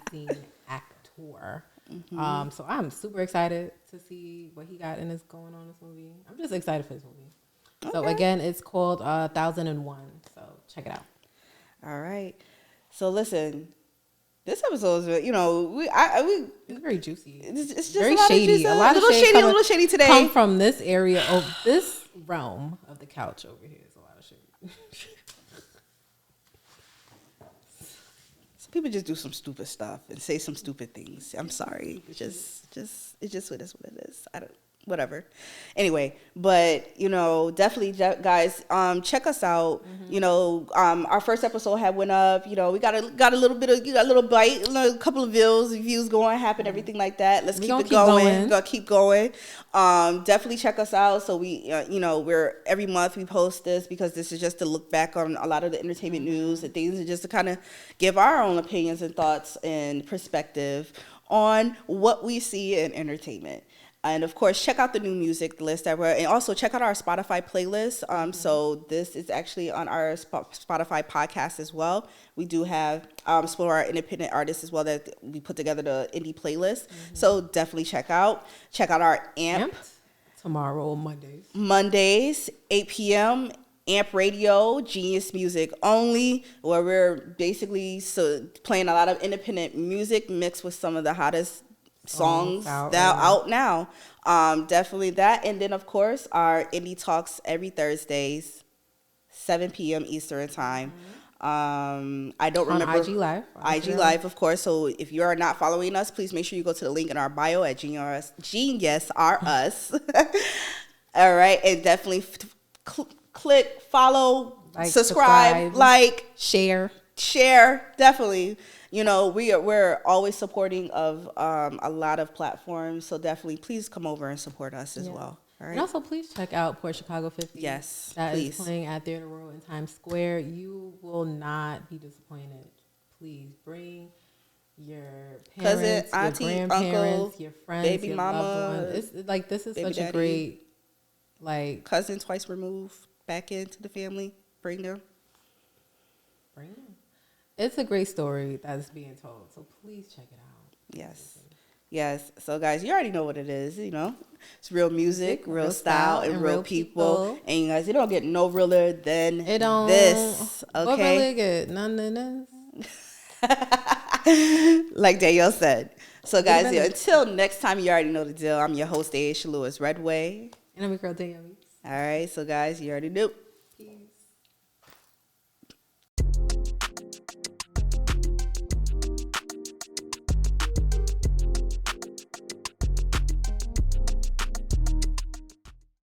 amazing actor. So I'm super excited to see what he got in this going on in this movie. I'm just excited for this movie. Okay. So again, it's called 1001. So check it out. All right. So listen, this episode is, you know, it's very juicy. It's just very shady. A lot of shade. A little shady today. Come from this area of this realm of the couch over here. Is a lot of shady. People just do some stupid stuff and say some stupid things. I'm sorry. It's just what it is. Whatever. Anyway, but you know, definitely guys, check us out. You know, our first episode went up. You know, we got a little bit of a little bite, a couple of views going, happen, everything like that. Let's keep it going. We're gonna keep going. Definitely check us out. So we, you know, we're every month we post this because this is just to look back on a lot of the entertainment news and things, and just to kind of give our own opinions and thoughts and perspective on what we see in entertainment. And of course, check out the new music list and also check out our Spotify playlist. So this is actually on our Spotify podcast as well. We do have some of our independent artists as well that we put together the indie playlist. So definitely check out our AMP. Tomorrow, Mondays, 8 p.m. AMP Radio, Genius Music Only, where we're basically playing a lot of independent music mixed with some of the hottest songs out now. Definitely that. And then of course our indie talks every Thursdays, 7 p.m. Eastern time. I don't remember IG Live. IG Live, of course. So if you are not following us, please make sure you go to the link in our bio at Genius R Us. All right, and definitely click follow, subscribe, like, share. Definitely. You know, we're always supporting of a lot of platforms, so definitely please come over and support us as well. All right. And also please check out Port Chicago 50. Yes, that please. Is playing at Theater Row in Times Square. You will not be disappointed. Please bring your parents, cousin, auntie, your grandparents, uncle, your friends, baby your mama. loved ones. It's like this is such daddy, a great cousin twice removed back into the family. Bring them. It's a great story that's being told, so please check it out. Yes. So guys, you already know what it is. You know, it's real music, real style, and real people. And you guys, you don't get no realer than this. Okay. What really good? None of this. Like Danielle said. So guys, until next time, you already know the deal. I'm your host, Aasha Lewis Redway. And I'm your girl, Danielle. All right. So guys, you already knew.